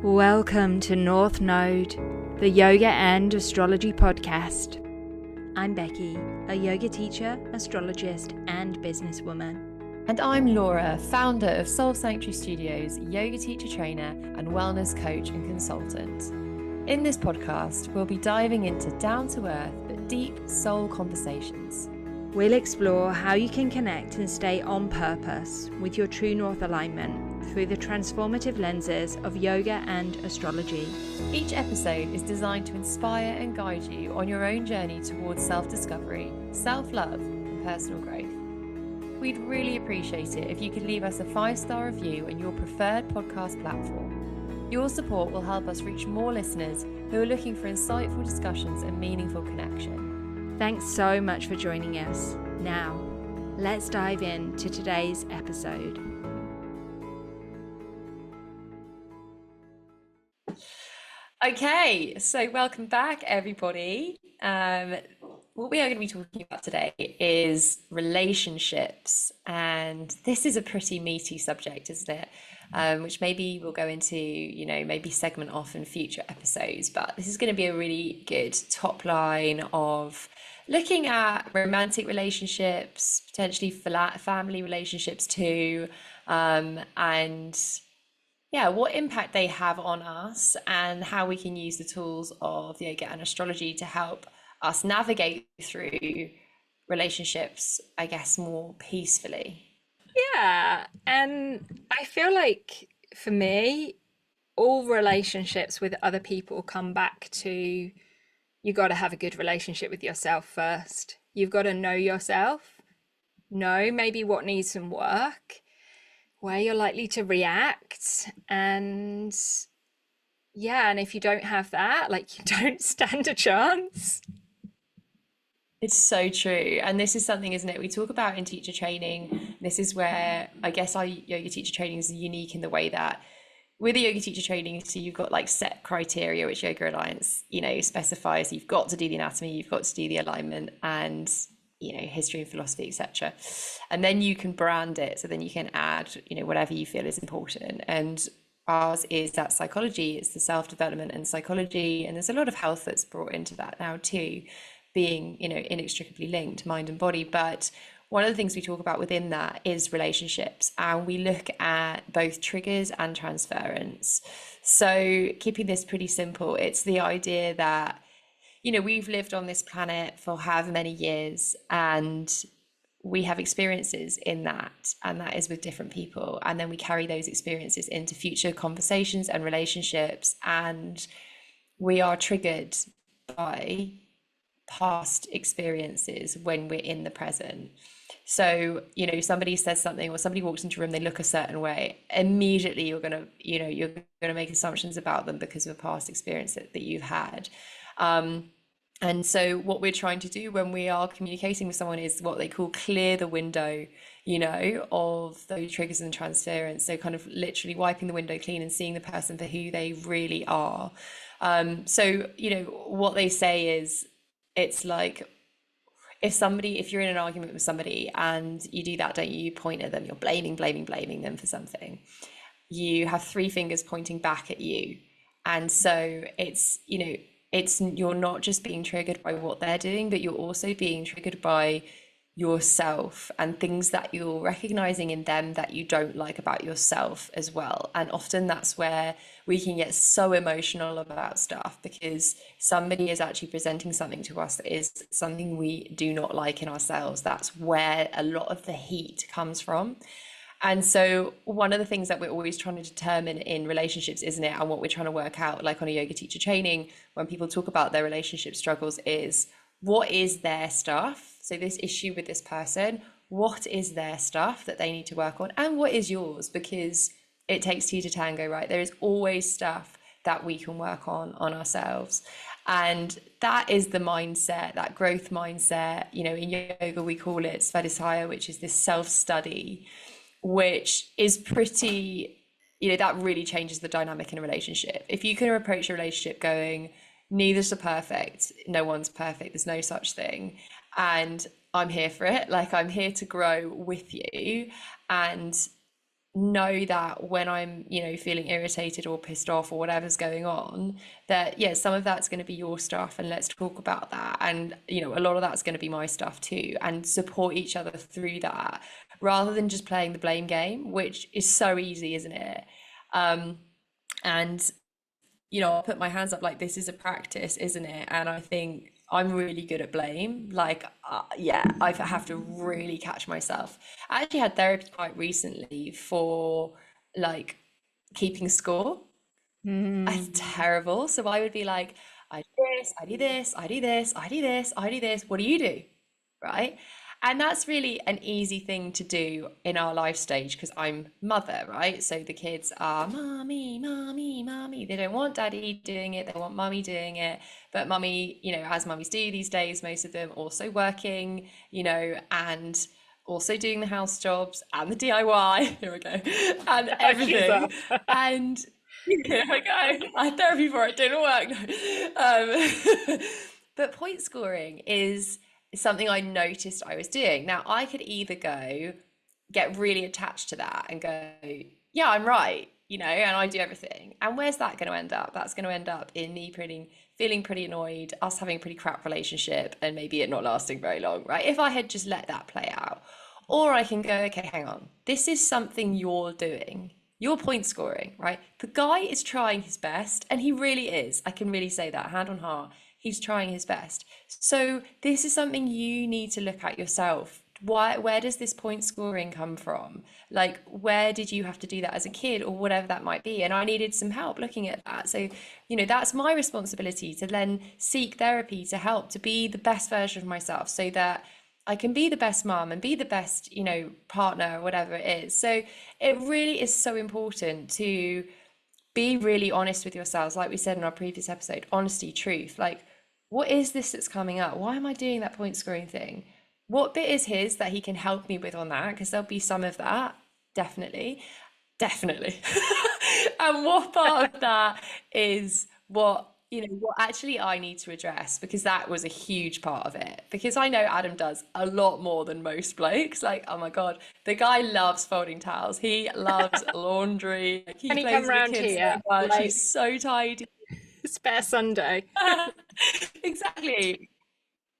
Welcome to North Node, the Yoga and Astrology podcast. I'm Becky, a yoga teacher, astrologist, and businesswoman. And I'm Laura, founder of Soul Sanctuary Studios, yoga teacher trainer, and wellness coach and consultant. In this podcast, we'll be diving into down-to-earth but deep soul conversations. We'll explore how you can connect and stay on purpose with your true north alignment through the transformative lenses of yoga and astrology. Each episode is designed to inspire and guide you on your own journey towards self-discovery, self-love, and personal growth. We'd really appreciate it if you could leave us a 5-star review on your preferred podcast platform. Your support will help us reach more listeners who are looking for insightful discussions and meaningful connection. Thanks so much for joining us. Now, let's dive into today's episode. Okay, so welcome back, everybody. What we are going to be talking about today is relationships, and this is a pretty meaty subject, isn't it? Which maybe we'll go into, maybe segment off in future episodes, but this is going to be a really good top line of looking at romantic relationships, potentially family relationships too, and what impact they have on us and how we can use the tools of yoga and astrology to help us navigate through relationships, I guess, more peacefully. Yeah, and I feel like for me, all relationships with other people come back to you got to have a good relationship with yourself first. You've got to know yourself, know maybe what needs some work, where you're likely to react, and if you don't have that, you don't stand a chance. It's so true. And this is something, isn't it, we talk about in teacher training. This is where I guess our yoga teacher training is unique in the way that with the yoga teacher training, so you've got set criteria which Yoga Alliance, specifies. You've got to do the anatomy, you've got to do the alignment, and history and philosophy, etc. And then you can brand it, so then you can add whatever you feel is important. And ours is that psychology, it's the self-development and psychology, and there's a lot of health that's brought into that now too, being inextricably linked, mind and body. But one of the things we talk about within that is relationships, and we look at both triggers and transference. So keeping this pretty simple, it's the idea that we've lived on this planet for however many years, and we have experiences in that, and that is with different people. And then we carry those experiences into future conversations and relationships, and we are triggered by past experiences when we're in the present. So, somebody says something or somebody walks into a room, they look a certain way, immediately you're going to make assumptions about them because of a past experience that you've had. And so what we're trying to do when we are communicating with someone is what they call clear the window, of those triggers and transference. So kind of literally wiping the window clean and seeing the person for who they really are. So, what they say is, it's like, if you're in an argument with somebody and you do that, don't you? You point at them, you're blaming them for something. You have 3 fingers pointing back at you. And so it's you're not just being triggered by what they're doing, but you're also being triggered by yourself and things that you're recognizing in them that you don't like about yourself as well. And often that's where we can get so emotional about stuff, because somebody is actually presenting something to us that is something we do not like in ourselves. That's where a lot of the heat comes from. And so one of the things that we're always trying to determine in relationships, isn't it, and what we're trying to work out, on a yoga teacher training, when people talk about their relationship struggles, is what is their stuff? So this issue with this person, what is their stuff that they need to work on, and what is yours? Because it takes 2 to tango, right? There is always stuff that we can work on ourselves. And that is the mindset, that growth mindset. In yoga, we call it svadhisthaya, which is this self-study, which is pretty, that really changes the dynamic in a relationship. If you can approach a relationship going, neither's perfect, no one's perfect, there's no such thing, and I'm here for it, I'm here to grow with you, and know that when I'm, feeling irritated or pissed off or whatever's going on, that yeah, some of that's going to be your stuff and let's talk about that. And, a lot of that's going to be my stuff too, and support each other through that rather than just playing the blame game, which is so easy, isn't it? And I'll put my hands up, like this is a practice, isn't it? And I think I'm really good at blame. Like, yeah, I have to really catch myself. I actually had therapy quite recently for like keeping score. It's Mm. terrible. So I would be like, I do this, I do this, I do this, I do this, I do this. What do you do? Right? And that's really an easy thing to do in our life stage because I'm mother, right? So the kids are mommy, mommy, mommy. They don't want daddy doing it, they want mummy doing it. But mummy, as mummies do these days, most of them also working, and also doing the house jobs and the DIY, here we go, and Keep everything. up. And here we go. I had therapy for it, didn't work. But point scoring is something I noticed I was doing. Now, I could either get really attached to that and go, yeah, I'm right, and I do everything. And where's that going to end up? That's going to end up in me feeling pretty annoyed, us having a pretty crap relationship, and maybe it not lasting very long, right? If I had just let that play out. Or I can go, okay, hang on. This is something you're doing. You're point scoring, right? The guy is trying his best, and he really is. I can really say that, hand on heart. He's trying his best. So this is something you need to look at yourself. Where does this point scoring come from? Like, where did you have to do that as a kid or whatever that might be? And I needed some help looking at that. So, that's my responsibility to then seek therapy to help to be the best version of myself so that I can be the best mom and be the best, partner, whatever it is. So it really is so important to be really honest with yourselves. Like we said in our previous episode, honesty, truth. Like, what is this that's coming up? Why am I doing that point scoring thing? What bit is his that he can help me with on that? Because there'll be some of that, definitely. Definitely. And what part of that is what actually I need to address, because that was a huge part of it. Because I know Adam does a lot more than most blokes. Like, oh my God, the guy loves folding towels. He loves laundry. Like, he Can you come plays with the round kids so here? much. He's Like, so tidy. spare Sunday. Exactly.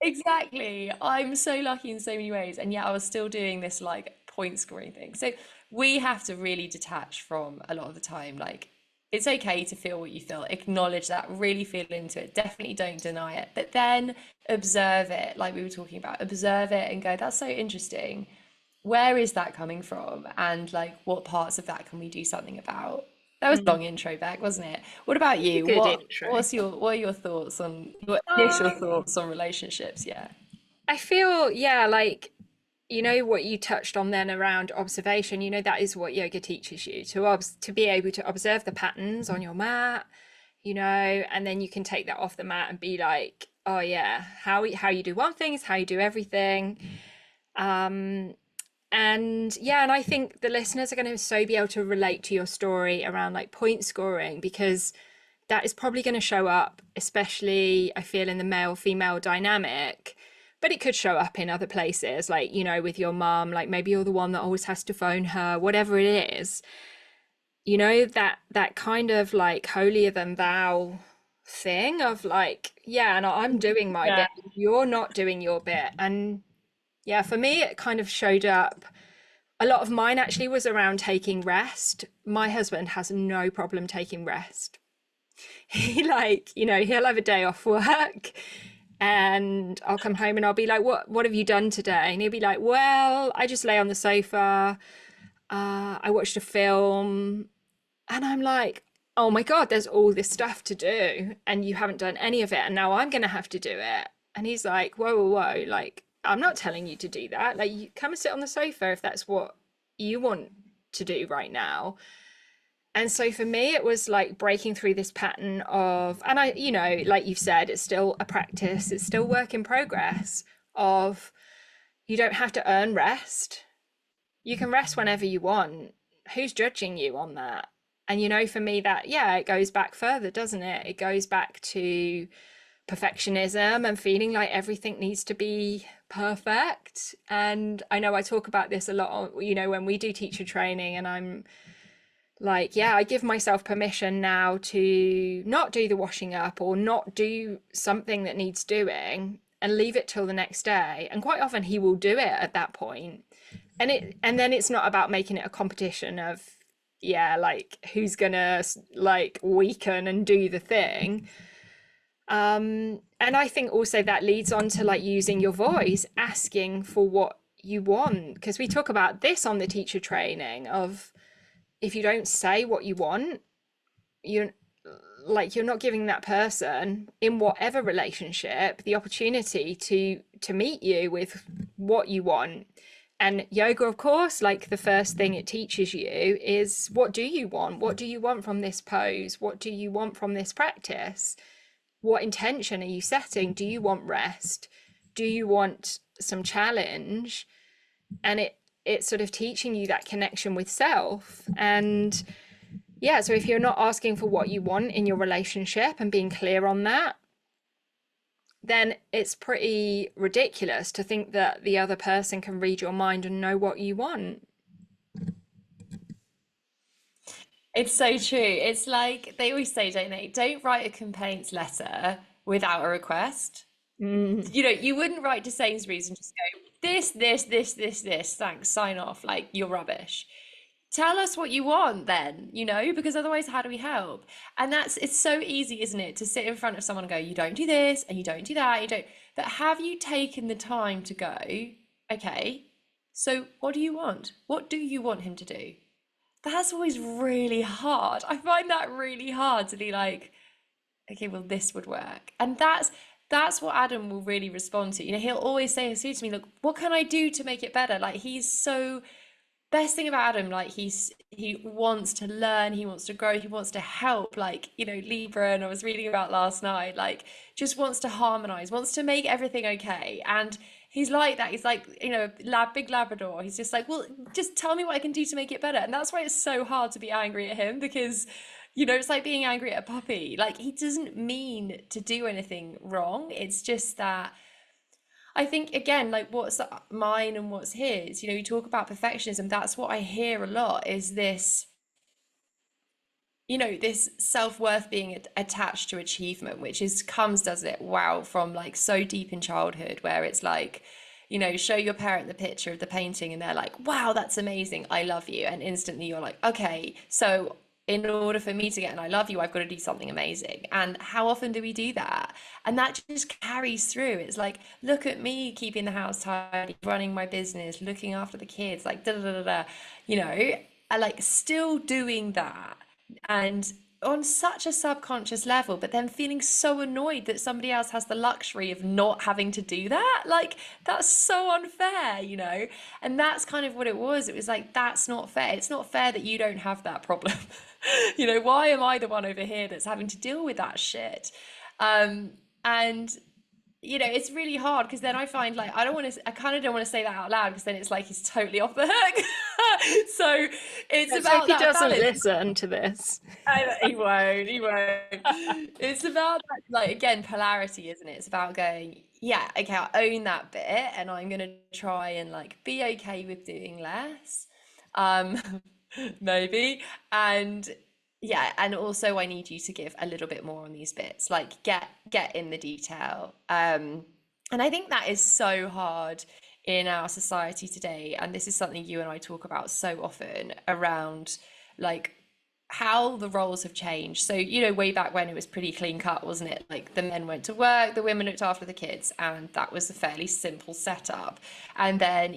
Exactly. I'm so lucky in so many ways. And yet I was still doing this like point scoring thing. So we have to really detach from a lot of the time. Like, it's okay to feel what you feel, acknowledge that, really feel into it. Definitely don't deny it. But then observe it, like we were talking about, observe it and go, that's so interesting. Where is that coming from? And like, what parts of that can we do something about? That was a Mm. long intro back, wasn't it? What about A you? good What intro. what's your what are your thoughts on your initial Um, thoughts on relationships? Yeah. I feel, yeah, like, what you touched on then around observation, that is what yoga teaches you to be able to observe the patterns on your mat, and then you can take that off the mat and be like, oh yeah, how you do one thing is how you do everything. Um, and yeah, and I think the listeners are going to so be able to relate to your story around like point scoring, because that is probably going to show up, especially I feel in the male female dynamic, but it could show up in other places, like, with your mom, like maybe you're the one that always has to phone her, whatever it is, that kind of like holier than thou thing of like, yeah, and I'm doing my Yeah. bit, you're not doing your bit. And yeah, for me, it kind of showed up. A lot of mine actually was around taking rest. My husband has no problem taking rest. He like, he'll have a day off work and I'll come home and I'll be like, what have you done today? And he'll be like, well, I just lay on the sofa. I watched a film. And I'm like, oh my God, there's all this stuff to do and you haven't done any of it. And now I'm going to have to do it. And he's like, whoa, whoa, whoa. Like, I'm not telling you to do that. Like, you come and sit on the sofa if that's what you want to do right now. And so for me, it was like breaking through this pattern of, and I, like you've said, it's still a practice, it's still work in progress of you don't have to earn rest. You can rest whenever you want. Who's judging you on that? And for me, that, yeah, it goes back further, doesn't it? It goes back to perfectionism and feeling like everything needs to be perfect. And I know I talk about this a lot on, when we do teacher training, and I'm like, yeah, I give myself permission now to not do the washing up or not do something that needs doing and leave it till the next day. And quite often he will do it at that point. And then it's not about making it a competition of, yeah, like who's gonna like weaken and do the thing. And I think also that leads on to like using your voice, asking for what you want, because we talk about this on the teacher training of, if you don't say what you want, you're you're not giving that person in whatever relationship the opportunity to meet you with what you want. And yoga, of course, like the first thing it teaches you is, what do you want? What do you want from this pose? What do you want from this practice? What intention are you setting? Do you want rest? Do you want some challenge? And it's sort of teaching you that connection with self. And yeah, so if you're not asking for what you want in your relationship and being clear on that, then it's pretty ridiculous to think that the other person can read your mind and know what you want. It's so true. It's like they always say, don't they? Don't write a complaints letter without a request. Mm. You wouldn't write to Sainsbury's and just go, this, thanks, sign off, like you're rubbish. Tell us what you want then, because otherwise, how do we help? And it's so easy, isn't it, to sit in front of someone and go, you don't do this and you don't do that, you don't. But have you taken the time to go, okay, so what do you want? What do you want him to do? That's always really hard. I find that really hard to be like, okay, well, this would work. And that's what Adam will really respond to. He'll always say to me, look, what can I do to make it better? Like, he's so, best thing about Adam, like he wants to learn, he wants to grow, he wants to help, like, Libra, and I was reading about last night, like, just wants to harmonize, wants to make everything okay. And he's like that. He's like, big Labrador. He's just like, well, just tell me what I can do to make it better. And that's why it's so hard to be angry at him, because it's like being angry at a puppy. Like, he doesn't mean to do anything wrong. It's just that I think, again, like, what's mine and what's his, you talk about perfectionism. That's what I hear a lot, is this self-worth being attached to achievement, which comes, doesn't it, wow, from like so deep in childhood, where it's like, show your parent the picture of the painting and they're like, wow, that's amazing, I love you. And instantly you're like, okay, so in order for me to get an I love you, I've got to do something amazing. And how often do we do that? And that just carries through. It's like, look at me keeping the house tidy, running my business, looking after the kids, like da da da da, I like still doing that, and on such a subconscious level, but then feeling so annoyed that somebody else has the luxury of not having to do that. Like, that's so unfair. And that's kind of what it was. It was like, that's not fair. It's not fair that you don't have that problem. Why am I the one over here that's having to deal with that shit? And it's really hard, because then I find, like, I kind of don't want to say that out loud, because then it's like he's totally off the hook. So it's Let's about hope he that doesn't balance. listen to this. He won't. It's about that, like, again, polarity, isn't it? It's about going, yeah, okay, I own that bit, and I'm gonna try and like be okay with doing less, um, maybe. And yeah, and also I need you to give a little bit more on these bits, like get in the detail. And I think that is so hard in our society today, and this is something you and I talk about so often, around like how the roles have changed. So, way back when, it was pretty clean cut, wasn't it? Like, the men went to work, the women looked after the kids, and that was a fairly simple setup. And then,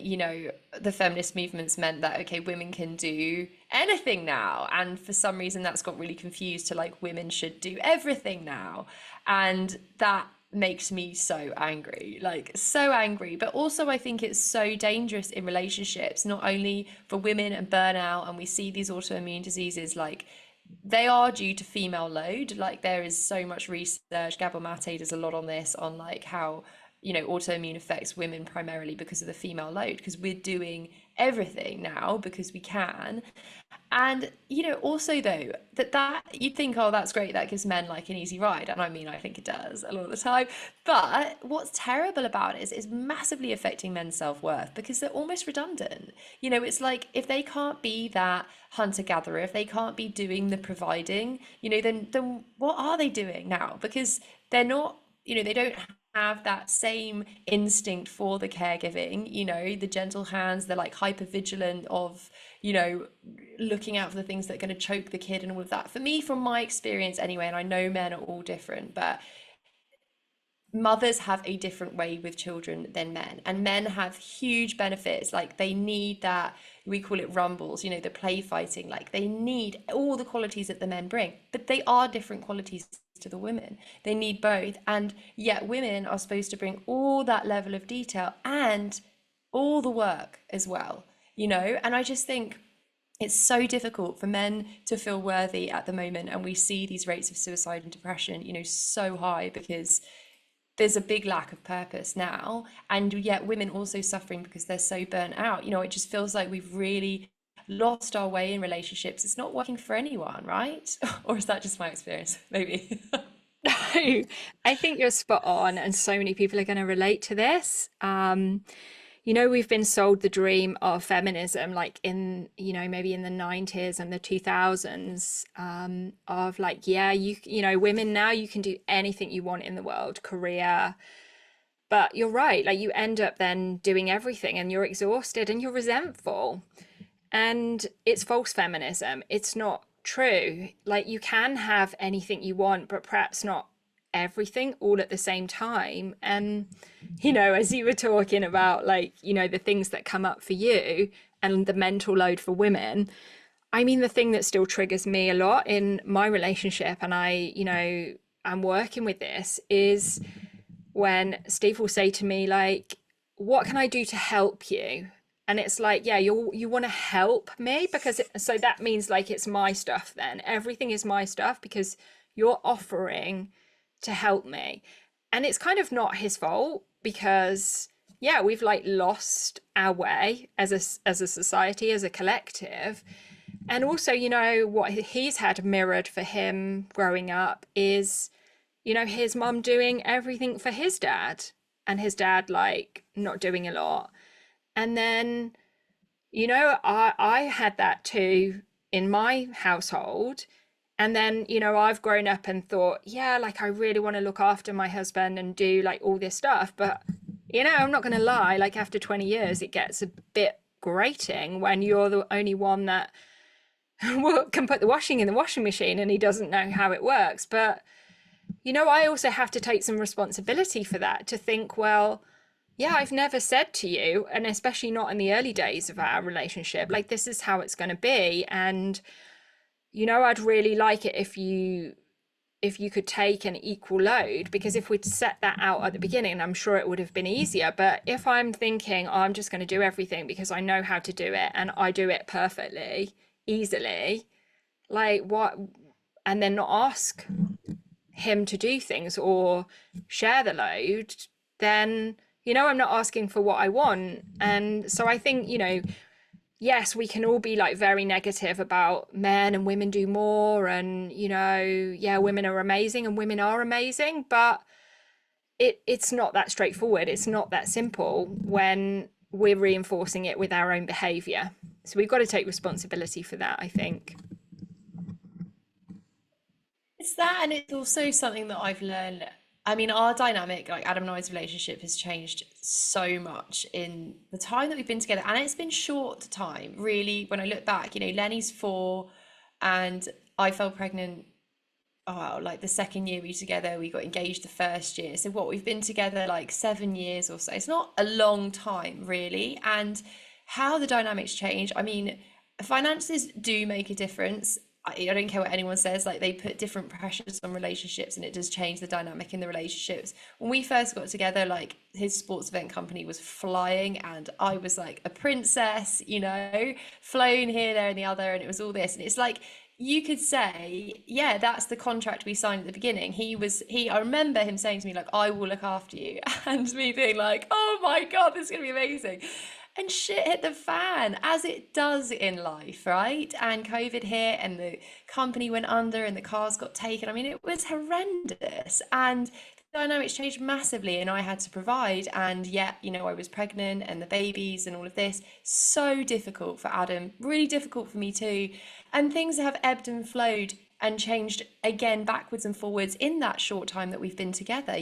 the feminist movements meant that, okay, women can do anything now. And for some reason, that's got really confused to like, women should do everything now. And that makes me so angry, like so angry. But also, I think it's so dangerous in relationships, not only for women and burnout, and we see these autoimmune diseases, like, they are due to female load. Like, there is so much research. Gabor Mate does a lot on this, on like how autoimmune affects women primarily because of the female load, because we're doing everything now because we can. And also though, that you'd think, oh, that's great, that gives men like an easy ride. And I mean, I think it does a lot of the time. But what's terrible about it is it's massively affecting men's self-worth because they're almost redundant. It's like if they can't be that hunter-gatherer, if they can't be doing the providing, then what are they doing now? Because they're not, they don't have that same instinct for the caregiving, the gentle hands, they're like hyper vigilant of, looking out for the things that are going to choke the kid and all of that. For me, from my experience anyway, and I know men are all different, but mothers have a different way with children than men, and men have huge benefits. Like they need that, we call it rumbles, the play fighting, like they need all the qualities that the men bring, but they are different qualities to the women. They need both, and yet women are supposed to bring all that level of detail and all the work as well, and I just think it's so difficult for men to feel worthy at the moment, and we see these rates of suicide and depression so high because there's a big lack of purpose now, and yet women also suffering because they're so burnt out. It just feels like we've really lost our way in relationships. It's not working for anyone, right? Or is that just my experience? Maybe. No, I think you're spot on, and so many people are going to relate to this. We've been sold the dream of feminism, like in, maybe in the 90s and the 2000s, of like, yeah, women now, you can do anything you want in the world, career. But you're right, like you end up then doing everything and you're exhausted and you're resentful. And it's false feminism. It's not true. Like you can have anything you want, but perhaps not everything all at the same time. And, as you were talking about, like, the things that come up for you and the mental load for women, I mean, the thing that still triggers me a lot in my relationship, and I'm working with this, is when Steve will say to me, like, what can I do to help you? And it's like, yeah, you want to help me because so that means like it's my stuff then. Everything is my stuff because you're offering to help me. And it's kind of not his fault because yeah, we've like lost our way as a society, as a collective. And also, what he's had mirrored for him growing up is, his mum doing everything for his dad and his dad like not doing a lot. And then, I had that too in my household. And then, I've grown up and thought, yeah, like I really want to look after my husband and do like all this stuff. But, I'm not going to lie, like after 20 years, it gets a bit grating when you're the only one that can put the washing in the washing machine and he doesn't know how it works. But, I also have to take some responsibility for that, to think, well, yeah, I've never said to you, and especially not in the early days of our relationship, like this is how it's going to be. And, I'd really like it if you could take an equal load, because if we'd set that out at the beginning, I'm sure it would have been easier. But if I'm thinking, oh, I'm just going to do everything because I know how to do it and I do it perfectly, easily, like what, and then not ask him to do things or share the load, then I'm not asking for what I want. And so I think, yes, we can all be like very negative about men and women do more, and yeah, women are amazing and women are amazing, but it's not that straightforward. It's not that simple when we're reinforcing it with our own behavior. So we've got to take responsibility for that, I think. It's that, and it's also something that I've learned. I mean, our dynamic, like Adam and I's relationship, has changed so much in the time that we've been together, and it's been short time, really. When I look back, Lenny's 4, and I fell pregnant. Oh, like the second year we were together, we got engaged the first year. So what, we've been together like 7 years or so. It's not a long time, really. And how the dynamics change. I mean, finances do make a difference. I don't care what anyone says, like they put different pressures on relationships and it does change the dynamic in the relationships. When we first got together, like his sports event company was flying and I was like a princess, flown here, there and the other, and it was all this. And it's like you could say, yeah, that's the contract we signed at the beginning. I remember him saying to me, like, I will look after you. And me being like, oh my God, this is going to be amazing. And shit hit the fan, as it does in life, right? And COVID hit, and the company went under, and the cars got taken. I mean, it was horrendous. And the dynamics changed massively, and I had to provide. And yet, I was pregnant, and the babies, and all of this. So difficult for Adam, really difficult for me too. And things have ebbed and flowed and changed again backwards and forwards in that short time that we've been together.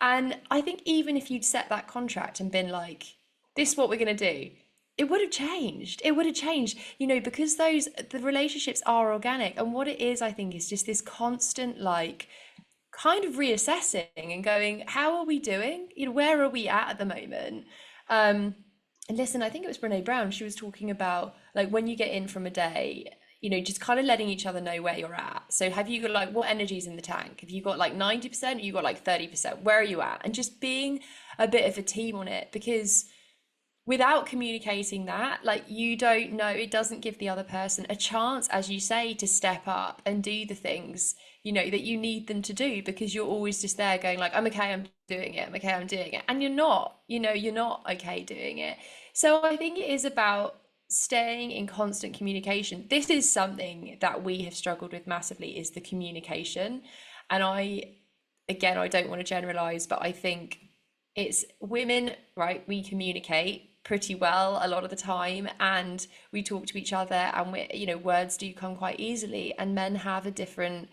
And I think even if you'd set that contract and been like, this is what we're going to do, it would have changed. It would have changed, because the relationships are organic. And what it is, I think, is just this constant, like, kind of reassessing and going, how are we doing? Where are we at the moment? And listen, I think it was Brene Brown. She was talking about, like, when you get in from a day, just kind of letting each other know where you're at. So have you got, like, what energy's in the tank? Have you got like 90%? Or you got like 30%? Where are you at? And just being a bit of a team on it, because without communicating that, like, you don't know, it doesn't give the other person a chance, as you say, to step up and do the things, that you need them to do, because you're always just there going like, I'm okay, I'm doing it, I'm okay, I'm doing it. And you're not okay doing it. So I think it is about staying in constant communication. This is something that we have struggled with massively, is the communication. And again, I don't want to generalize, but I think it's women, right? We communicate pretty well a lot of the time, and we talk to each other, and words do come quite easily. And men have a different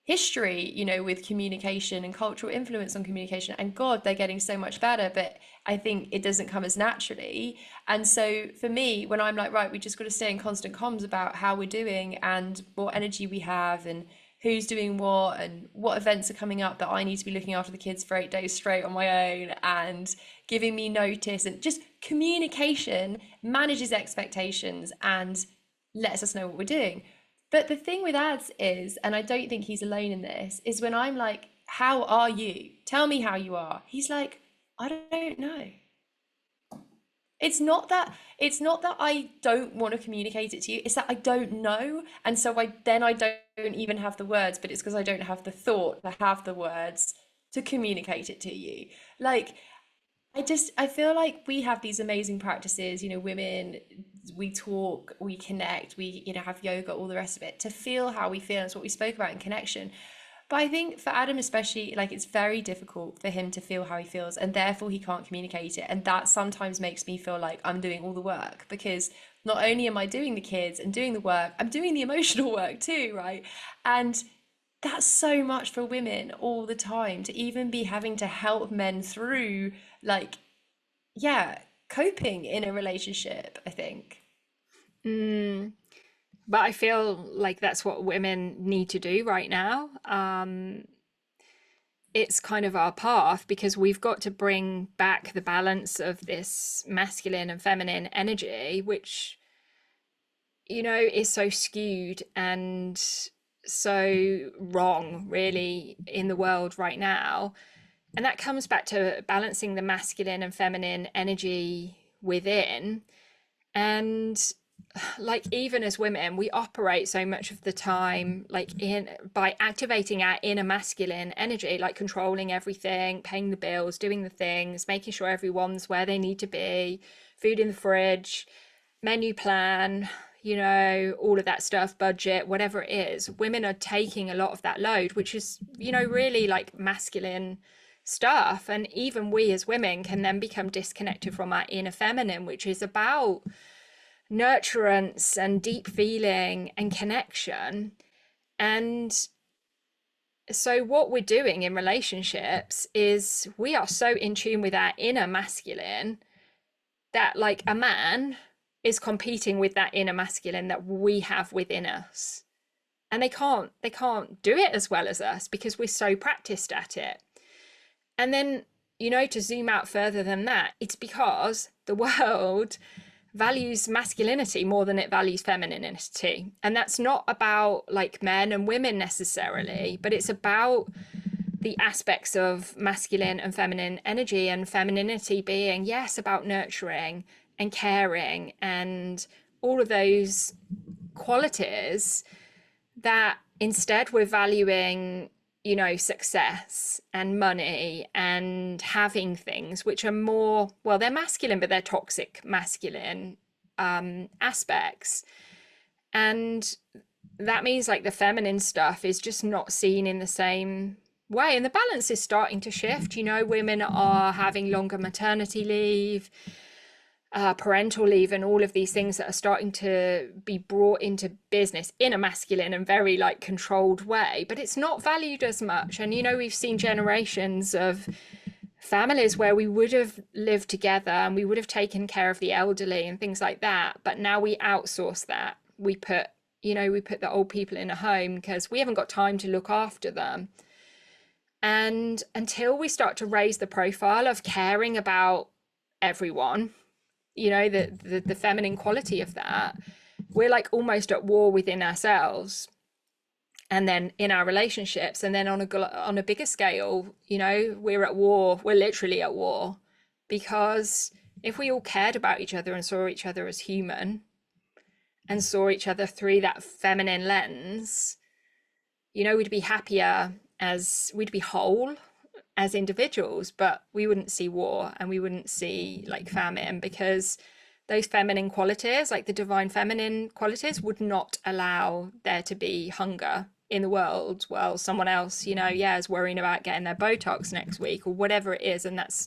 history, with communication and cultural influence on communication. And God, they're getting so much better, but I think it doesn't come as naturally. And so for me, when I'm like, right, we just got to stay in constant comms about how we're doing and what energy we have, and who's doing what, and what events are coming up that I need to be looking after the kids for 8 days straight on my own, and giving me notice. And just communication manages expectations and lets us know what we're doing. But the thing with ads is, and I don't think he's alone in this, is when I'm like, how are you? Tell me how you are. He's like, I don't know. It's not that I don't want to communicate it to you. It's that I don't know. And so I don't even have the words, but it's because I don't have the thought to have the words to communicate it to you. Like, I feel like we have these amazing practices, women, we talk, we connect, we, have yoga, all the rest of it, to feel how we feel. It's what we spoke about in connection. But I think for Adam especially, like, it's very difficult for him to feel how he feels, and therefore he can't communicate it. And that sometimes makes me feel like I'm doing all the work, because not only am I doing the kids and doing the work, I'm doing the emotional work too, right? And that's so much for women all the time, to even be having to help men through, like, yeah, coping in a relationship, I think. Mm. But I feel like that's what women need to do right now. It's kind of our path, because we've got to bring back the balance of this masculine and feminine energy, which, is so skewed and so wrong, really, in the world right now. And that comes back to balancing the masculine and feminine energy within. And like, even as women, we operate so much of the time like in by activating our inner masculine energy, like controlling everything, paying the bills, doing the things, making sure everyone's where they need to be, food in the fridge, menu plan, all of that stuff, budget, whatever it is. Women are taking a lot of that load, which is, really like masculine stuff. And even we as women can then become disconnected from our inner feminine, which is about nurturance and deep feeling and connection. And so what we're doing in relationships is we are so in tune with our inner masculine that, like, a man is competing with that inner masculine that we have within us, and they can't do it as well as us, because we're so practiced at it. And then, to zoom out further than that, it's because the world values masculinity more than it values femininity. And that's not about like men and women necessarily, but it's about the aspects of masculine and feminine energy, and femininity being, yes, about nurturing and caring and all of those qualities, that instead we're valuing, you know, success and money and having things which are more, well, they're masculine, but they're toxic masculine aspects. And that means like the feminine stuff is just not seen in the same way. And the balance is starting to shift. You know, women are having longer maternity leave, parental leave, and all of these things that are starting to be brought into business in a masculine and very like controlled way, but it's not valued as much. And you know, we've seen generations of families where we would have lived together and we would have taken care of the elderly and things like that, but now we outsource that. We put, you know, we put the old people in a home because we haven't got time to look after them. And until we start to raise the profile of caring about everyone, you know, the feminine quality of that, we're like almost at war within ourselves, and then in our relationships, and then on a bigger scale, you know, we're at war. We're literally at war, because if we all cared about each other and saw each other as human and saw each other through that feminine lens, you know, we'd be happier, as we'd be whole as individuals, but we wouldn't see war and we wouldn't see like famine, because those feminine qualities, like the divine feminine qualities, would not allow there to be hunger in the world. Well, someone else, you know, yeah, is worrying about getting their Botox next week or whatever it is. And that's,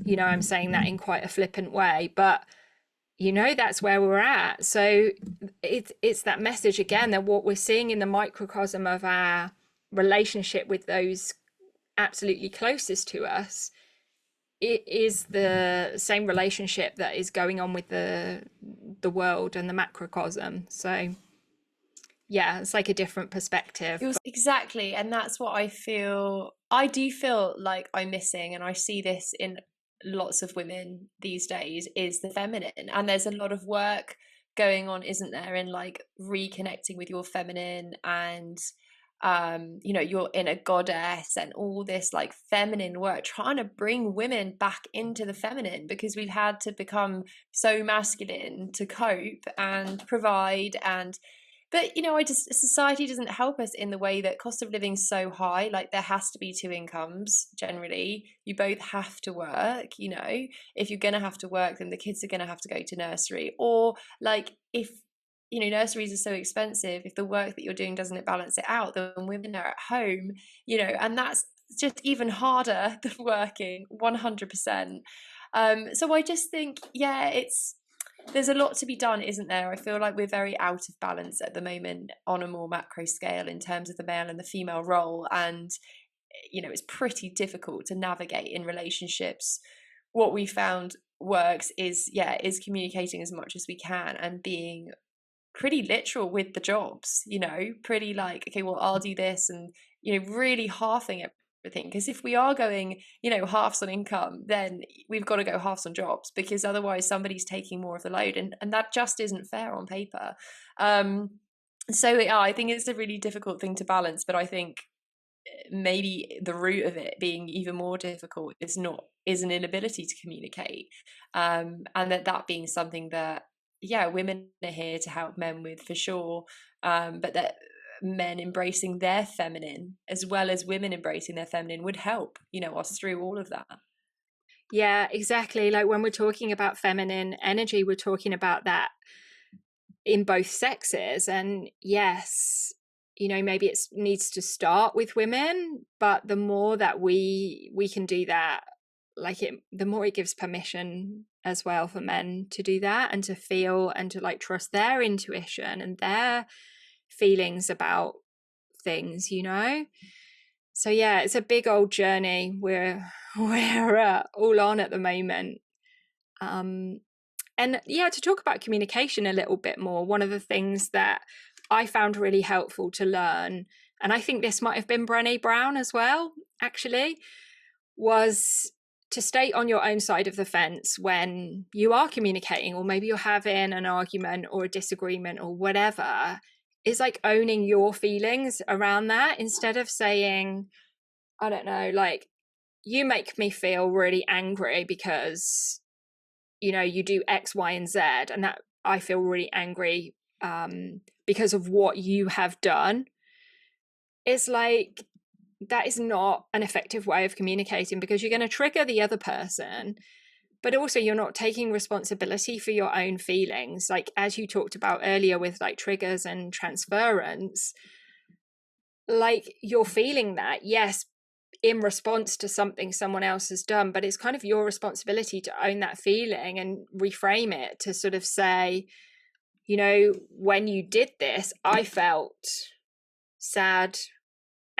you know, I'm saying that in quite a flippant way, but you know, that's where we're at. So it's that message again, that what we're seeing in the microcosm of our relationship with those absolutely closest to us, it is the same relationship that is going on with the world and the macrocosm. So yeah, it's like a different perspective. It was exactly, and that's what I do feel like I'm missing, and I see this in lots of women these days, is the feminine. And there's a lot of work going on, isn't there, in like reconnecting with your feminine, and you know, your inner goddess, and all this like feminine work, trying to bring women back into the feminine, because we've had to become so masculine to cope and provide. And but you know, I just, society doesn't help us in the way that cost of living is so high. Like there has to be two incomes generally. You both have to work, you know. If you're gonna have to work, then the kids are gonna have to go to nursery. Or like, if you know, nurseries are so expensive, if the work that you're doing doesn't balance it out, then women are at home, you know, and that's just even harder than working 100%. So I just think, yeah, it's, there's a lot to be done, isn't there? I feel like we're very out of balance at the moment on a more macro scale in terms of the male and the female role. And, you know, it's pretty difficult to navigate in relationships. What we found works is, yeah, is communicating as much as we can and being pretty literal with the jobs, you know, pretty like, okay, well, I'll do this, and, you know, really halving everything. Because if we are going, you know, halves on income, then we've got to go halves on jobs, because otherwise somebody's taking more of the load, and that just isn't fair on paper. So yeah, I think it's a really difficult thing to balance, but I think maybe the root of it being even more difficult is an inability to communicate, and that being something that, yeah, women are here to help men with, for sure, but that men embracing their feminine as well as women embracing their feminine would help, you know, us through all of that. Yeah, exactly. Like when we're talking about feminine energy, we're talking about that in both sexes. And yes, you know, maybe it needs to start with women, but the more that we can do that, like it, the more it gives permission as well for men to do that and to feel and to like trust their intuition and their feelings about things, you know. So yeah, it's a big old journey we're all on at the moment. And yeah, to talk about communication a little bit more, one of the things that I found really helpful to learn, and I think this might have been Brené Brown as well, actually, was to stay on your own side of the fence when you are communicating, or maybe you're having an argument or a disagreement or whatever. Is like owning your feelings around that, instead of saying, I don't know, like, you make me feel really angry because, you know, you do X, Y, and Z, and that I feel really angry because of what you have done, it's like that is not an effective way of communicating, because you're going to trigger the other person, but also you're not taking responsibility for your own feelings. Like, as you talked about earlier with like triggers and transference, like you're feeling that, yes, in response to something someone else has done, but it's kind of your responsibility to own that feeling and reframe it to sort of say, you know, when you did this, I felt sad,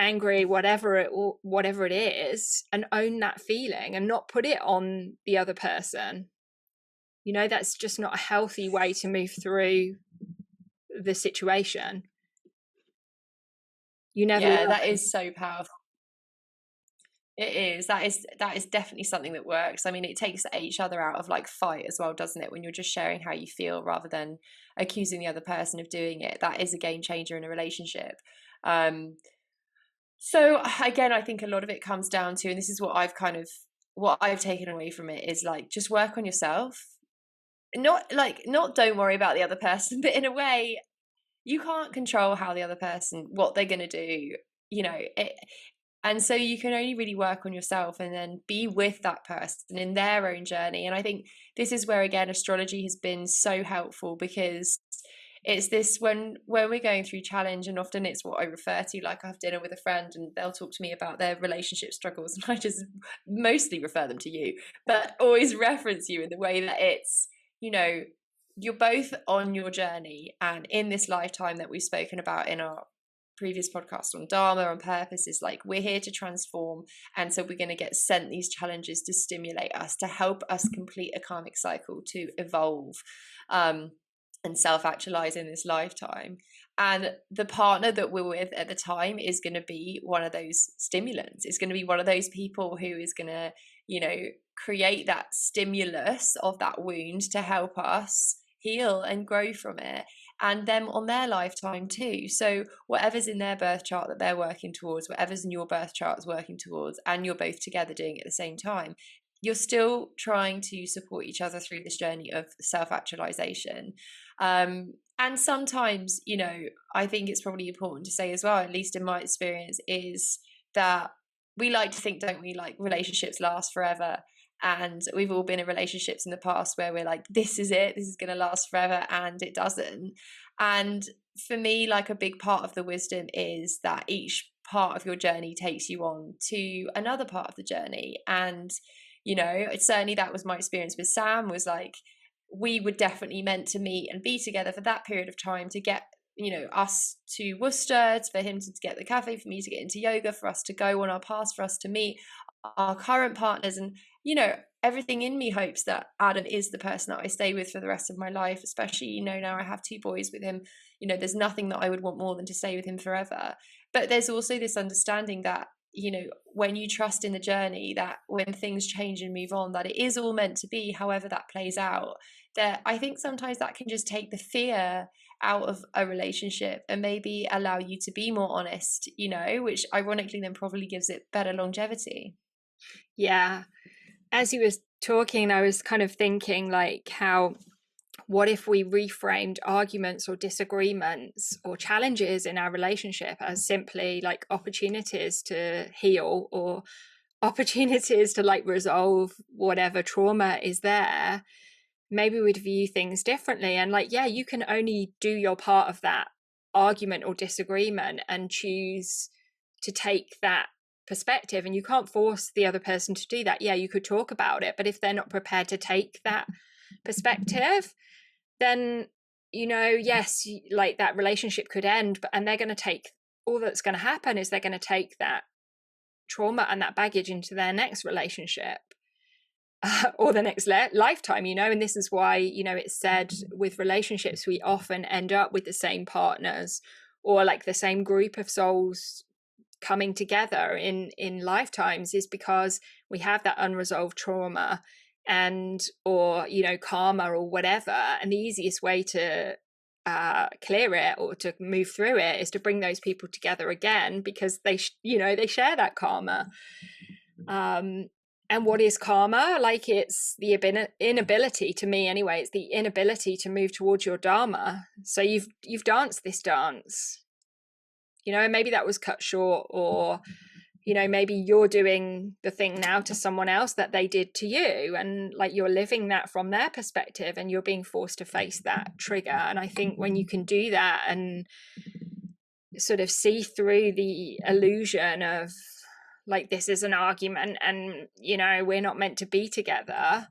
angry, whatever it is, and own that feeling and not put it on the other person. You know, that's just not a healthy way to move through the situation. You never Yeah, that learn. is so powerful. It is. That is definitely something that works. I mean, it takes each other out of like fight as well, doesn't it? When you're just sharing how you feel rather than accusing the other person of doing it. That is a game changer in a relationship. Um, so again, I think a lot of it comes down to, and this is what I've taken away from it, is like just work on yourself. Not don't worry about the other person, but in a way, you can't control how the other person, what they're going to do, you know it, and so you can only really work on yourself and then be with that person in their own journey. And I think this is where again astrology has been so helpful, because it's this, when we're going through challenge, and often it's what I refer to, like I have dinner with a friend and they'll talk to me about their relationship struggles and I just mostly refer them to you, but always reference you in the way that it's, you know, you're both on your journey, and in this lifetime that we've spoken about in our previous podcast on Dharma and purpose, is like we're here to transform, and so we're going to get sent these challenges to stimulate us, to help us complete a karmic cycle, to evolve, and self-actualize in this lifetime. And the partner that we're with at the time is going to be one of those stimulants. It's going to be one of those people who is going to, you know, create that stimulus of that wound to help us heal and grow from it, and them on their lifetime too. So whatever's in their birth chart that they're working towards, whatever's in your birth chart is working towards, and you're both together doing it at the same time, you're still trying to support each other through this journey of self-actualization. And sometimes, you know, I think it's probably important to say as well, at least in my experience, is that we like to think, don't we, like relationships last forever. And we've all been in relationships in the past where we're like, this is it, this is going to last forever, and it doesn't. And for me, like a big part of the wisdom is that each part of your journey takes you on to another part of the journey. And you know, certainly that was my experience with Sam, was like we were definitely meant to meet and be together for that period of time, to get, you know, us to Worcester, for him to get the cafe, for me to get into yoga, for us to go on our paths, for us to meet our current partners. And you know, everything in me hopes that Adam is the person that I stay with for the rest of my life, especially, you know, now I have two boys with him. You know, there's nothing that I would want more than to stay with him forever. But there's also this understanding that, you know, when you trust in the journey, that when things change and move on, that it is all meant to be, however that plays out, that I think sometimes that can just take the fear out of a relationship and maybe allow you to be more honest, you know, which ironically then probably gives it better longevity. Yeah. As you was talking, I was kind of thinking like how, what if we reframed arguments or disagreements or challenges in our relationship as simply like opportunities to heal, or opportunities to like resolve whatever trauma is there? Maybe we'd view things differently. And like, yeah, you can only do your part of that argument or disagreement and choose to take that perspective, and you can't force the other person to do that. Yeah, you could talk about it, but if they're not prepared to take that perspective, then, you know, yes, like that relationship could end, but and they're going to take, all that's going to happen is they're going to take that trauma and that baggage into their next relationship, or the next lifetime, you know. And this is why, you know, it's said with relationships we often end up with the same partners, or like the same group of souls coming together in lifetimes, is because we have that unresolved trauma, and, or, you know, karma or whatever. And the easiest way to clear it or to move through it is to bring those people together again, because they you know, they share that karma. And what is karma? Like, it's the inability, to me anyway, it's the inability to move towards your dharma. So you've danced this dance, you know, and maybe that was cut short, or you know, maybe you're doing the thing now to someone else that they did to you, and like you're living that from their perspective, and you're being forced to face that trigger. And I think when you can do that and sort of see through the illusion of like, this is an argument and you know, we're not meant to be together,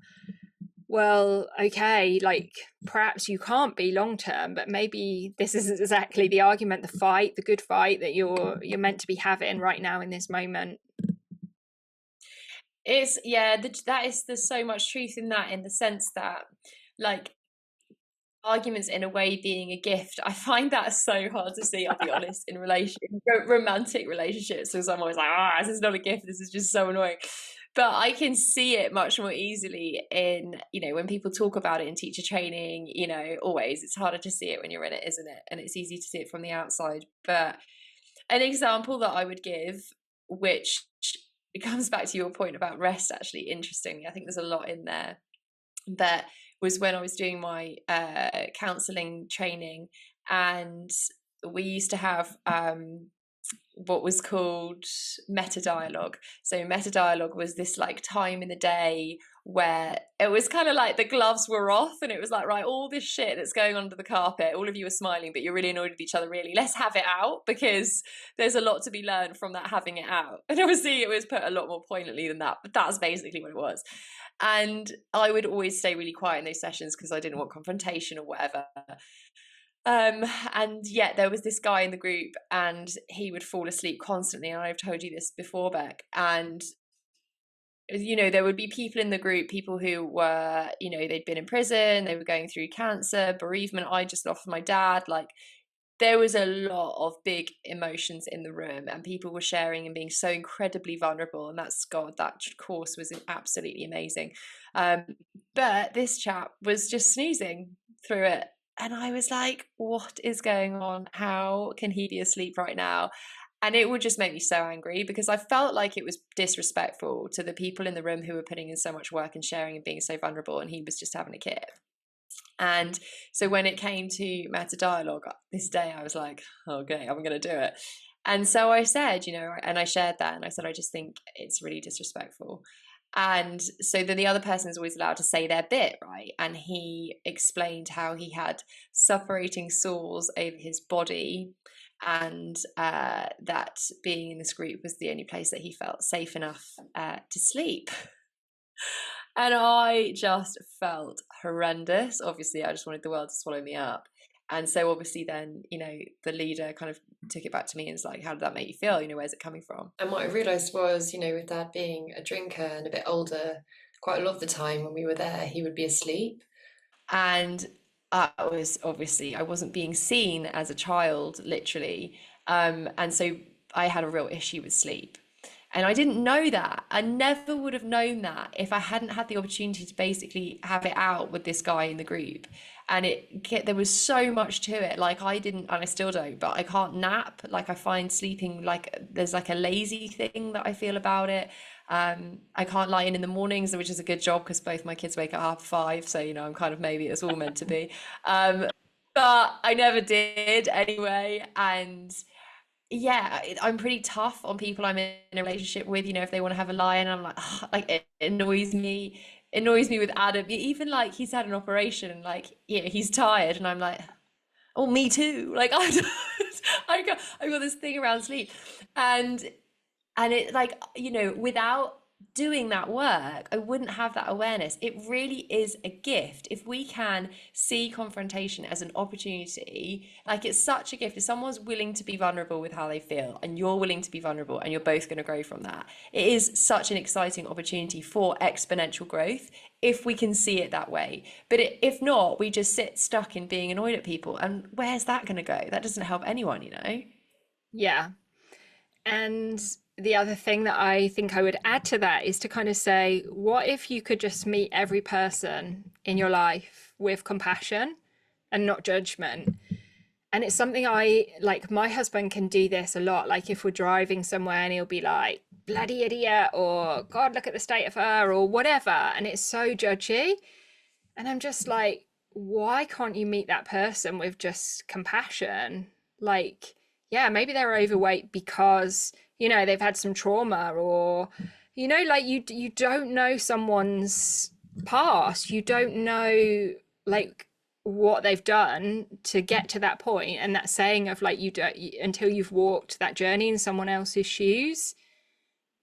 well, okay, like perhaps you can't be long term, but maybe this is exactly the argument, the fight, the good fight that you're meant to be having right now in this moment. It's that is, there's so much truth in that, in the sense that, like, arguments in a way being a gift. I find that so hard to see, I'll be honest, in romantic relationships, because I'm always like, this is not a gift, this is just so annoying. But I can see it much more easily in, you know, when people talk about it in teacher training, you know, always, it's harder to see it when you're in it, isn't it? And it's easy to see it from the outside. But an example that I would give, which it comes back to your point about rest, actually, interestingly, I think there's a lot in there, that was when I was doing my counselling training, and we used to have what was called meta dialogue. So meta dialogue was this like time in the day where it was kind of like the gloves were off, and it was like, right, all this shit that's going on under the carpet, all of you are smiling but you're really annoyed with each other, really, let's have it out, because there's a lot to be learned from that, having it out. And obviously it was put a lot more poignantly than that, but that's basically what it was. And I would always stay really quiet in those sessions because I didn't want confrontation or whatever. And yet there was this guy in the group, and he would fall asleep constantly. And I've told you this before, Beck. And you know, there would be people in the group, people who were, you know, they'd been in prison, they were going through cancer, bereavement. I just lost my dad. Like, there was a lot of big emotions in the room, and people were sharing and being so incredibly vulnerable. And that's, God, that course was absolutely amazing. But this chap was just snoozing through it. And I was like, what is going on? How can he be asleep right now? And it would just make me so angry, because I felt like it was disrespectful to the people in the room who were putting in so much work and sharing and being so vulnerable, and he was just having a kip. And so when it came to meta dialogue this day, I was like, okay, I'm going to do it. And so I said, you know, and I shared that, and I said, I just think it's really disrespectful. And so then the other person is always allowed to say their bit, right? And he explained how he had separating sores over his body, and that being in this group was the only place that he felt safe enough to sleep. And I just felt horrendous. Obviously, I just wanted the world to swallow me up. And so obviously then, you know, the leader kind of took it back to me and was like, how did that make you feel? You know, where's it coming from? And what I realised was, you know, with Dad being a drinker and a bit older, quite a lot of the time when we were there, he would be asleep. And I was, obviously, I wasn't being seen as a child, literally. And so I had a real issue with sleep. And I didn't know that. I never would have known that if I hadn't had the opportunity to basically have it out with this guy in the group. And there was so much to it. Like, I didn't, and I still don't, but I can't nap. Like, I find sleeping, like, there's like a lazy thing that I feel about it. I can't lie in the mornings, which is a good job because both my kids wake up 5:30. So, you know, I'm kind of, maybe it's all meant to be. But I never did anyway. And yeah, I'm pretty tough on people I'm in a relationship with, you know, if they want to have a lie, and I'm like, "Ugh," like, it annoys me with Adam. Even like, he's had an operation, and like, yeah, he's tired, and I'm like, oh, me too. Like, I got this thing around sleep. And it, like, you know, without doing that work, I wouldn't have that awareness. It really is a gift if we can see confrontation as an opportunity. Like, it's such a gift if someone's willing to be vulnerable with how they feel, and you're willing to be vulnerable, and you're both going to grow from that. It is such an exciting opportunity for exponential growth if we can see it that way. But if not, we just sit stuck in being annoyed at people, and where's that going to go? That doesn't help anyone, you know. Yeah. And the other thing that I think I would add to that is to kind of say, what if you could just meet every person in your life with compassion and not judgment? And it's something I like, my husband can do this a lot. Like, if we're driving somewhere and he'll be like, bloody idiot, or God, look at the state of her, or whatever. And it's so judgy. And I'm just like, why can't you meet that person with just compassion? Like, yeah, maybe they're overweight because, they've had some trauma, or, like you don't know someone's past. You don't know like what they've done to get to that point. And that saying of like, you don't, until you've walked that journey in someone else's shoes,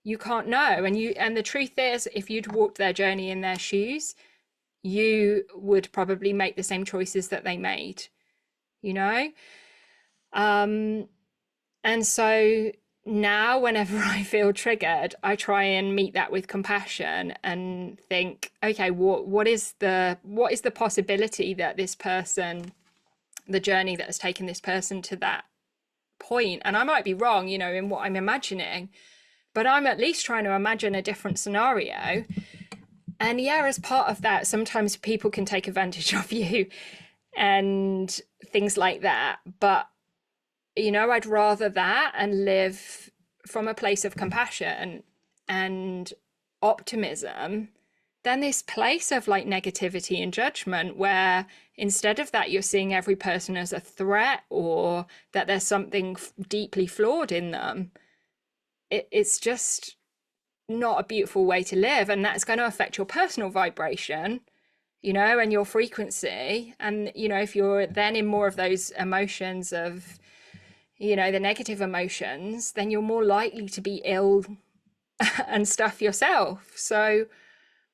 you can't know. And the truth is, if you'd walked their journey in their shoes, you would probably make the same choices that they made, you know? And so now whenever I feel triggered, I try and meet that with compassion and think, okay, what is the possibility that this person, the journey that has taken this person to that point, and I might be wrong, in what I'm imagining, but I'm at least trying to imagine a different scenario. And yeah, as part of that, sometimes people can take advantage of you and things like that. But, I'd rather that and live from a place of compassion and optimism than this place of like negativity and judgment, where instead of that, you're seeing every person as a threat, or that there's something deeply flawed in them. It's just not a beautiful way to live, and that's going to affect your personal vibration, and your frequency. And if you're then in more of those emotions of, the negative emotions, then you're more likely to be ill and stuff yourself. So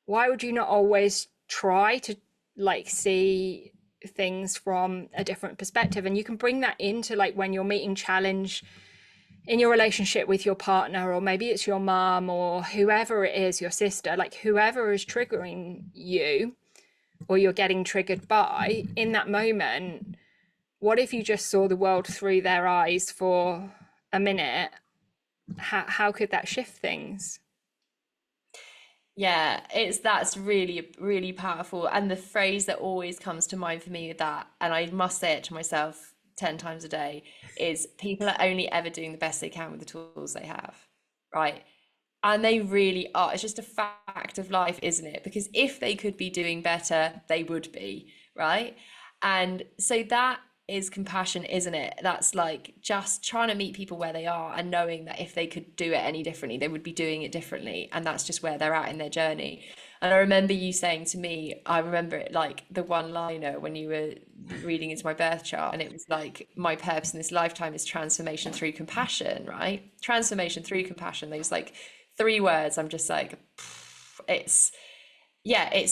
why would you not always try to like see things from a different perspective? And you can bring that into like when you're meeting challenge in your relationship with your partner, or maybe it's your mom or whoever it is, your sister, like whoever is triggering you or you're getting triggered by in that moment. What if you just saw the world through their eyes for a minute? How could that shift things? Yeah, that's really, really powerful. And the phrase that always comes to mind for me with that, and I must say it to myself 10 times a day, is people are only ever doing the best they can with the tools they have, right? And they really are. It's just a fact of life, isn't it? Because if they could be doing better, they would be, right? And so that is compassion, isn't it? That's like just trying to meet people where they are and knowing that if they could do it any differently, they would be doing it differently. And that's just where they're at in their journey. And I remember you saying to me, I remember it like the one liner when you were reading into my birth chart, and it was like, my purpose in this lifetime is transformation through compassion, right? Transformation through compassion. Those like 3 words, I'm just like, it's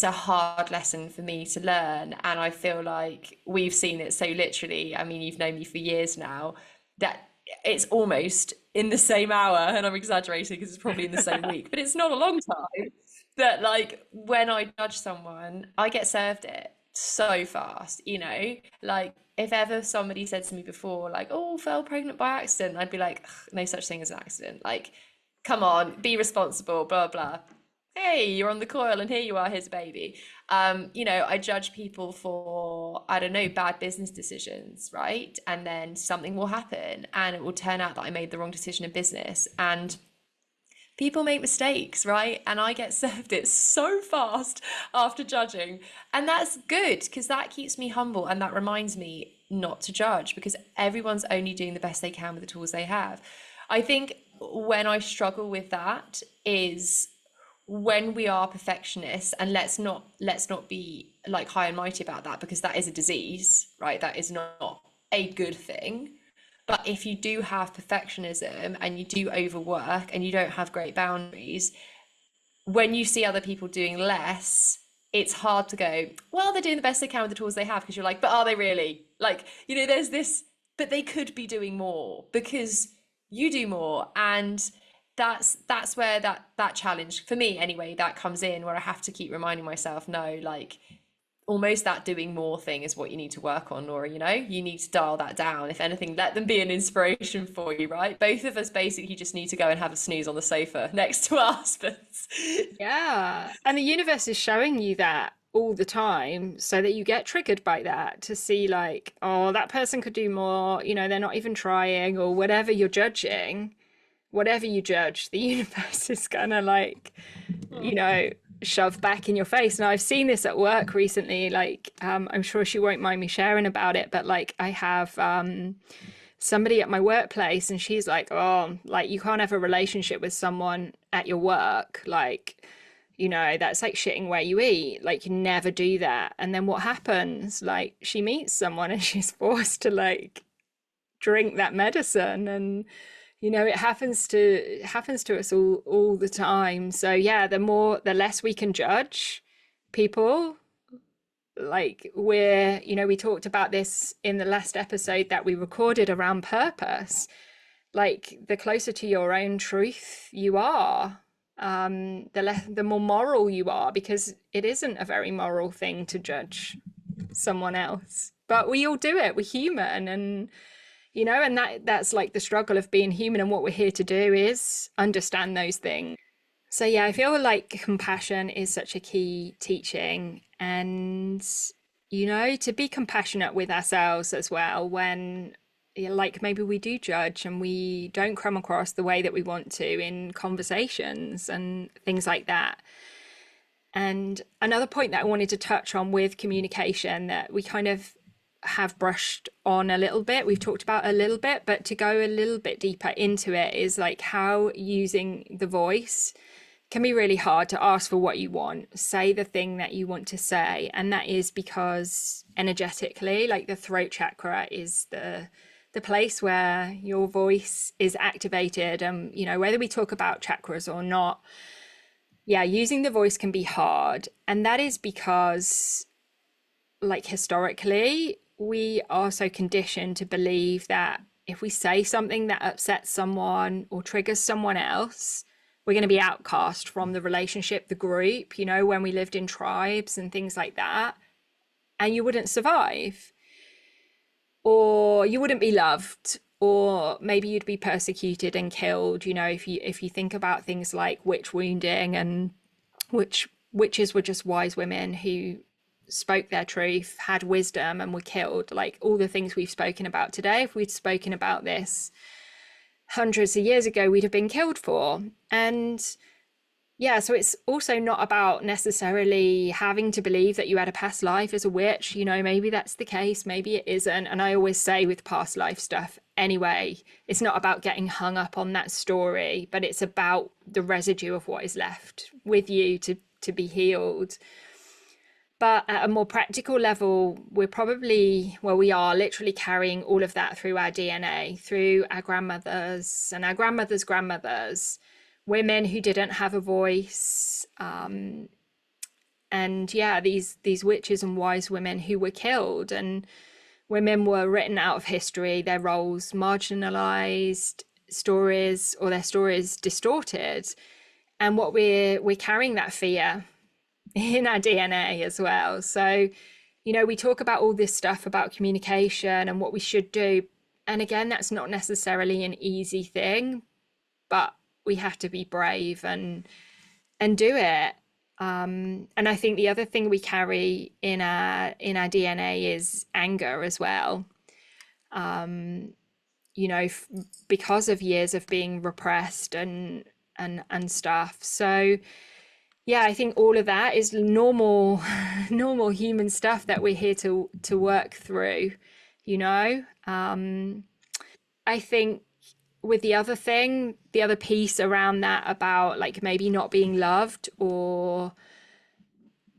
a hard lesson for me to learn. And I feel like we've seen it so literally. I mean, you've known me for years now, that it's almost in the same hour, and I'm exaggerating because it's probably in the same week, but it's not a long time, that like when I judge someone, I get served it so fast, like if ever somebody said to me before, like, oh, fell pregnant by accident, I'd be like, no such thing as an accident. Like, come on, be responsible, blah, blah. Hey, you're on the coil and here you are, here's a baby. I judge people for, I don't know, bad business decisions, right? And then something will happen and it will turn out that I made the wrong decision in business. And people make mistakes, right? And I get served it so fast after judging. And that's good because that keeps me humble and that reminds me not to judge, because everyone's only doing the best they can with the tools they have. I think when I struggle with that is when we are perfectionists, and let's not be like high and mighty about that, because that is a disease, right? That is not a good thing. But if you do have perfectionism and you do overwork and you don't have great boundaries, when you see other people doing less, it's hard to go, well, they're doing the best they can with the tools they have, because you're like, but are they really? Like, there's this, but they could be doing more because you do more. And that's where that challenge for me anyway, that comes in, where I have to keep reminding myself, no, like almost that doing more thing is what you need to work on, Nora. You need to dial that down. If anything, let them be an inspiration for you, right? Both of us basically just need to go and have a snooze on the sofa next to our husbands. Yeah. And the universe is showing you that all the time so that you get triggered by that, to see like, oh, that person could do more, they're not even trying, or whatever you're judging. whatever you judge, the universe is gonna like, you know, shove back in your face. And I've seen this at work recently. Like, I'm sure she won't mind me sharing about it, but like, I have somebody at my workplace, and she's like, "Oh, like you can't have a relationship with someone at your work, like." You know, that's like shitting where you eat. Like, you never do that. And then what happens? Like, she meets someone and she's forced to like drink that medicine, and you know, it happens to us all the time. So yeah, the less we can judge people, like we're, you know, we talked about this in the last episode that we recorded around purpose. Like, the closer to your own truth you are, the more moral you are, because it isn't a very moral thing to judge someone else, but we all do it. We're human, and you know, and that's like the struggle of being human, and what we're here to do is understand those things. So yeah, I feel like compassion is such a key teaching, and you know, to be compassionate with ourselves as well when, like, maybe we do judge and we don't come across the way that we want to in conversations and things like that. And another point that I wanted to touch on with communication that we kind of have brushed on a little bit, we've talked about a little bit, but to go a little bit deeper into it is like how using the voice can be really hard to ask for what you want, say the thing that you want to say. And that is because energetically, like the throat chakra is the place where your voice is activated. And you know, whether we talk about chakras or not, yeah, using the voice can be hard. And that is because, like, historically, we are so conditioned to believe that if we say something that upsets someone or triggers someone else, we're going to be outcast from the relationship, the group, you know, when we lived in tribes and things like that, and you wouldn't survive, or you wouldn't be loved, or maybe you'd be persecuted and killed. You know, if you think about things like witch wounding, and witches were just wise women who spoke their truth, had wisdom, and were killed. Like all the things we've spoken about today, if we'd spoken about this hundreds of years ago, we'd have been killed for. And yeah, so it's also not about necessarily having to believe that you had a past life as a witch. You know, maybe that's the case, maybe it isn't. And I always say with past life stuff, anyway, it's not about getting hung up on that story, but it's about the residue of what is left with you to be healed. But at a more practical level, we're probably, well, we are literally carrying all of that through our DNA, through our grandmothers and our grandmothers' grandmothers, women who didn't have a voice. And yeah, these witches and wise women who were killed, and women were written out of history, their roles marginalized, stories, or their stories distorted. And what we're carrying that fear in our DNA as well. So, you know, we talk about all this stuff about communication and what we should do. And again, that's not necessarily an easy thing, but we have to be brave and do it. And I think the other thing we carry in our DNA is anger as well. You know, because of years of being repressed and stuff. So yeah, I think all of that is normal normal human stuff that we're here to work through, you know. I think with the other piece around that, about like maybe not being loved, or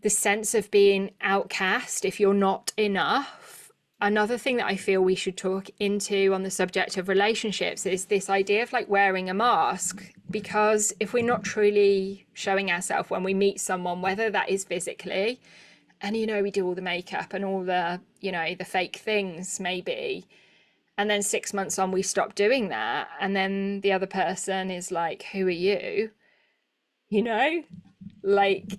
the sense of being outcast if you're not enough. Another thing that I feel we should talk into on the subject of relationships is this idea of like wearing a mask. Because if we're not truly showing ourselves when we meet someone, whether that is physically, and you know, we do all the makeup and all the, you know, the fake things maybe, and then 6 months on we stop doing that, and then the other person is like, who are you? You know, like,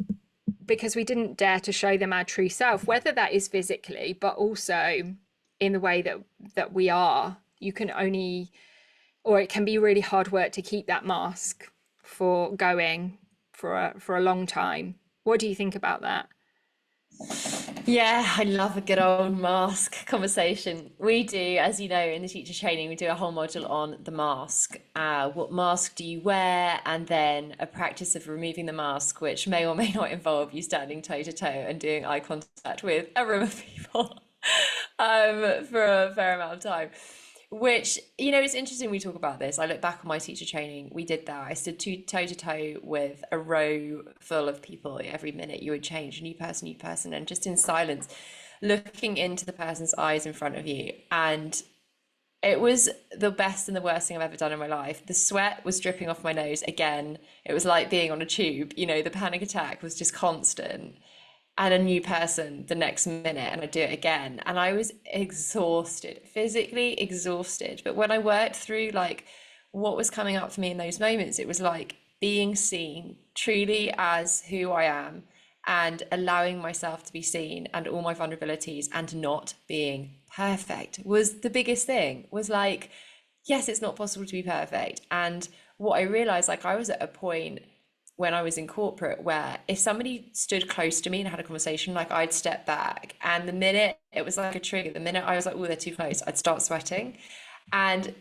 because we didn't dare to show them our true self, whether that is physically, but also in the way that we are. You can only, or it can be really hard work to keep that mask for going for a long time. What do you think about that? Yeah, I love a good old mask conversation. We do, as you know, in the teacher training, we do a whole module on the mask. What mask do you wear? And then a practice of removing the mask, which may or may not involve you standing toe to toe and doing eye contact with a room of people for a fair amount of time. Which, it's interesting we talk about this. I look back on my teacher training, we did that. I stood toe to toe with a row full of people. Every minute you would change, new person, and just in silence, looking into the person's eyes in front of you. And it was the best and the worst thing I've ever done in my life. The sweat was dripping off my nose again. It was like being on a tube. The panic attack was just constant, and a new person the next minute, and I do it again, and I was exhausted, physically exhausted. But when I worked through like what was coming up for me in those moments, it was like being seen truly as who I am, and allowing myself to be seen and all my vulnerabilities, and not being perfect was the biggest thing. Was like, yes, it's not possible to be perfect. And what I realized, like, I was at a point when I was in corporate where if somebody stood close to me and had a conversation, like, I'd step back, and the minute it was like a trigger, the minute I was like, oh, they're too close, I'd start sweating. And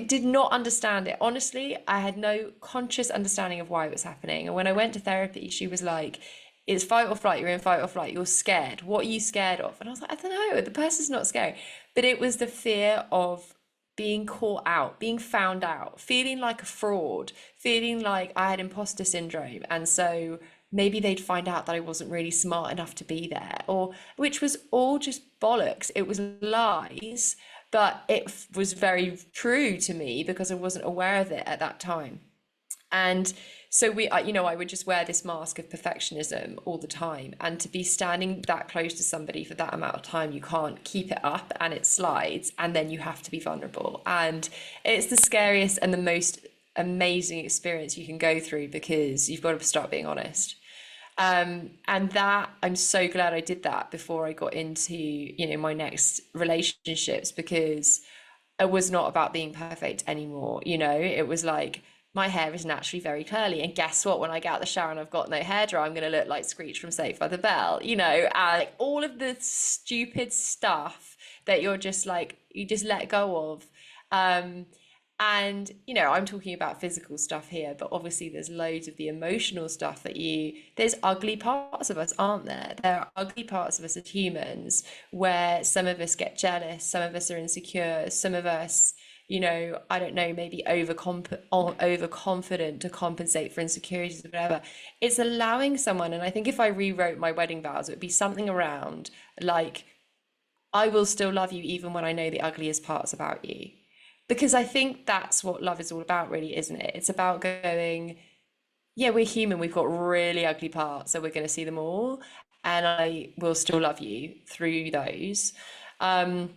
did not understand it. Honestly, I had no conscious understanding of why it was happening. And when I went to therapy, she was like, it's fight or flight, you're in fight or flight, you're scared. What are you scared of? And I was like, I don't know, the person's not scary. But it was the fear of being caught out, being found out, feeling like a fraud, feeling like I had imposter syndrome. And so maybe they'd find out that I wasn't really smart enough to be there, or which was all just bollocks. It was lies, but it was very true to me because I wasn't aware of it at that time. And so I would just wear this mask of perfectionism all the time. And to be standing that close to somebody for that amount of time, you can't keep it up, and it slides, and then you have to be vulnerable. And it's the scariest and the most amazing experience you can go through, because you've got to start being honest. And that, I'm so glad I did that before I got into, my next relationships, because it was not about being perfect anymore. It was like, my hair is naturally very curly, and guess what, when I get out the shower and I've got no hairdryer, I'm going to look like Screech from Saved by the Bell, and like all of the stupid stuff that you're just like, you just let go of. And I'm talking about physical stuff here, but obviously there's loads of the emotional stuff there's ugly parts of us, aren't there? There are ugly parts of us as humans, where some of us get jealous, some of us are insecure, some of us, I don't know, maybe overconfident to compensate for insecurities or whatever. It's allowing someone, and I think if I rewrote my wedding vows, it would be something around like, I will still love you even when I know the ugliest parts about you. Because I think that's what love is all about, really, isn't it? It's about going, yeah, we're human, we've got really ugly parts, so we're going to see them all. And I will still love you through those. Um,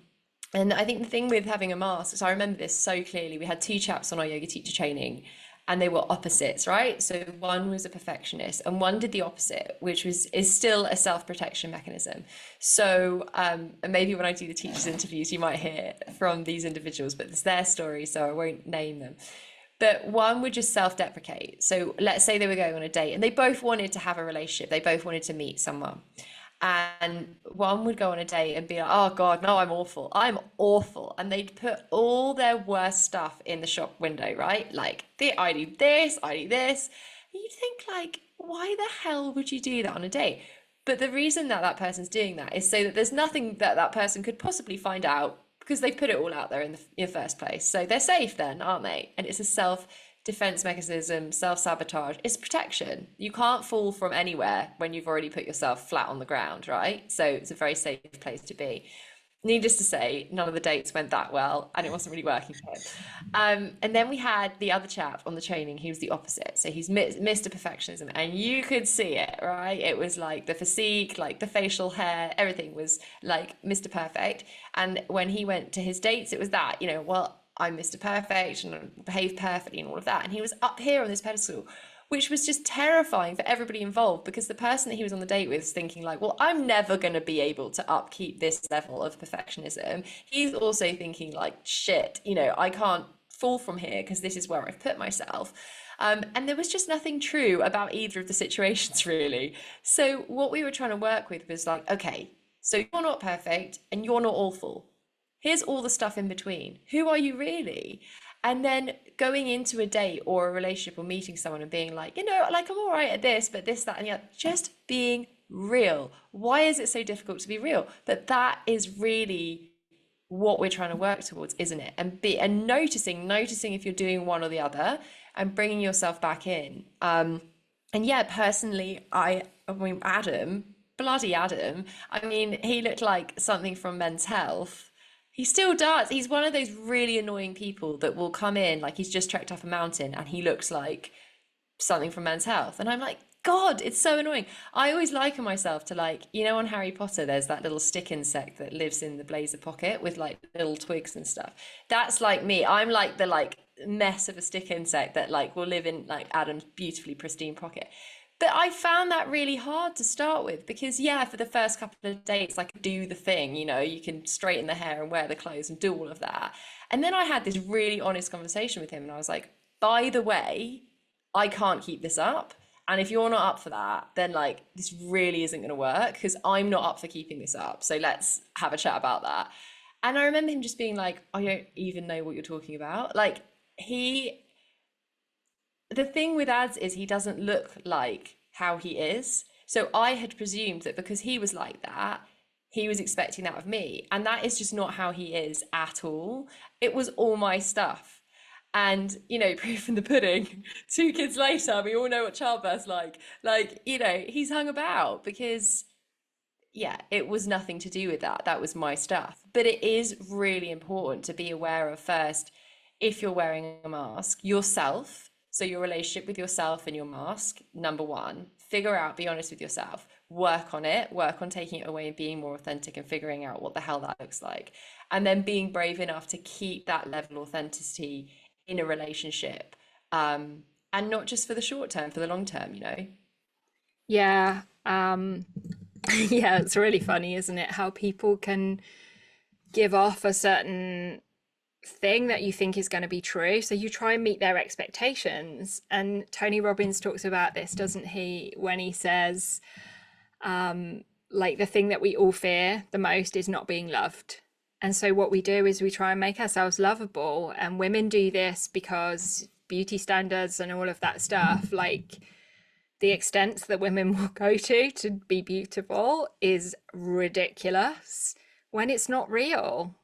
and I think the thing with having a mask, so I remember this so clearly. We had two chaps on our yoga teacher training, and they were opposites, right? So one was a perfectionist, and one did the opposite, which is still a self-protection mechanism. So and maybe when I do the teachers' interviews, you might hear from these individuals, but it's their story, so I won't name them. But one would just self-deprecate. So let's say they were going on a date, and they both wanted to have a relationship. They both wanted to meet someone. And one would go on a date and be like, oh God, no, I'm awful. I'm awful. And they'd put all their worst stuff in the shop window, right? Like, I do this, I do this. And you'd think, like, why the hell would you do that on a date? But the reason that that person's doing that is so that there's nothing that that person could possibly find out, because they put it all out there in the first place. So they're safe then, aren't they? And it's a self-defense mechanism, self-sabotage. It's protection. You can't fall from anywhere when you've already put yourself flat on the ground, right? So it's a very safe place to be. Needless to say, none of the dates went that well, and it wasn't really working for him. And then we had the other chap on the training. He was the opposite. So he's Mr. Perfectionism, and you could see it, right? It was like the physique, like the facial hair, everything was like Mr. Perfect. And when he went to his dates, it was that, well, I'm Mr. Perfect and I behave perfectly and all of that. And he was up here on this pedestal, which was just terrifying for everybody involved, because the person that he was on the date with was thinking like, well, I'm never going to be able to upkeep this level of perfectionism. He's also thinking like, shit, I can't fall from here because this is where I've put myself. And there was just nothing true about either of the situations, really. So what we were trying to work with was like, okay, So you're not perfect and you're not awful. Here's all the stuff in between. Who are you really? And then going into a date or a relationship or meeting someone and being like, like I'm all right at this, but this, that, and the other, just being real. Why is it so difficult to be real? But that is really what we're trying to work towards, isn't it? And noticing if you're doing one or the other and bringing yourself back in. And yeah, personally, I mean, Adam, bloody Adam, I mean, he looked like something from Men's Health. He still does. He's one of those really annoying people that will come in like he's just trekked up a mountain and he looks like something from Men's Health. And I'm like, God, it's so annoying. I always liken myself to like, on Harry Potter, there's that little stick insect that lives in the blazer pocket with like little twigs and stuff. That's like me. I'm like the like mess of a stick insect that like will live in like Adam's beautifully pristine pocket. But I found that really hard to start with because, yeah, for the first couple of dates, I could do the thing, you can straighten the hair and wear the clothes and do all of that. And then I had this really honest conversation with him and I was like, by the way, I can't keep this up. And if you're not up for that, then like this really isn't going to work because I'm not up for keeping this up. So let's have a chat about that. And I remember him just being like, I don't even know what you're talking about. Like, the thing with ads is he doesn't look like how he is. So I had presumed that because he was like that, he was expecting that of me. And that is just not how he is at all. It was all my stuff. And, proof in the pudding, 2 kids later, we all know what childbirth's like. Like, he's hung about because, yeah, it was nothing to do with that. That was my stuff. But it is really important to be aware of first, if you're wearing a mask, yourself. So your relationship with yourself and your mask, number one, figure out, be honest with yourself, work on it, work on taking it away and being more authentic and figuring out what the hell that looks like. And then being brave enough to keep that level of authenticity in a relationship, and not just for the short term, for the long term. Yeah. Yeah, it's really funny, isn't it? How people can give off a certain thing that you think is going to be true. So you try and meet their expectations. And Tony Robbins talks about this, doesn't he? When he says, like, the thing that we all fear the most is not being loved. And so what we do is we try and make ourselves lovable. And women do this because beauty standards and all of that stuff, like the extent that women will go to be beautiful is ridiculous when it's not real.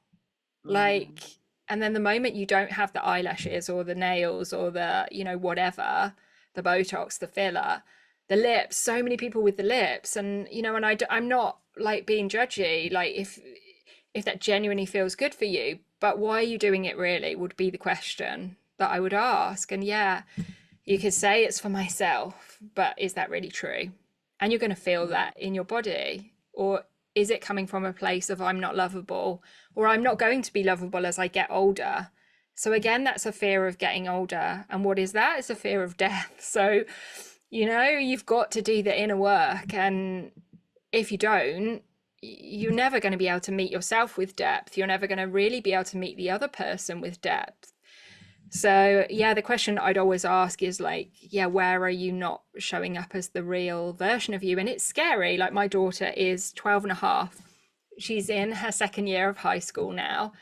Mm. Like, and then the moment you don't have the eyelashes or the nails or the, whatever, the Botox, the filler, the lips, so many people with the lips. And, and I'm not like being judgy, like if that genuinely feels good for you, but why are you doing it really would be the question that I would ask. And yeah, you could say it's for myself, but is that really true? And you're going to feel that in your body. Or is it coming from a place of I'm not lovable or I'm not going to be lovable as I get older? So again, that's a fear of getting older. And what is that? It's a fear of death. So, you've got to do the inner work. And if you don't, you're never going to be able to meet yourself with depth. You're never going to really be able to meet the other person with depth. So yeah, the question I'd always ask is like, yeah, where are you not showing up as the real version of you? And it's scary. Like my daughter is 12 and a half. She's in her second year of high school now.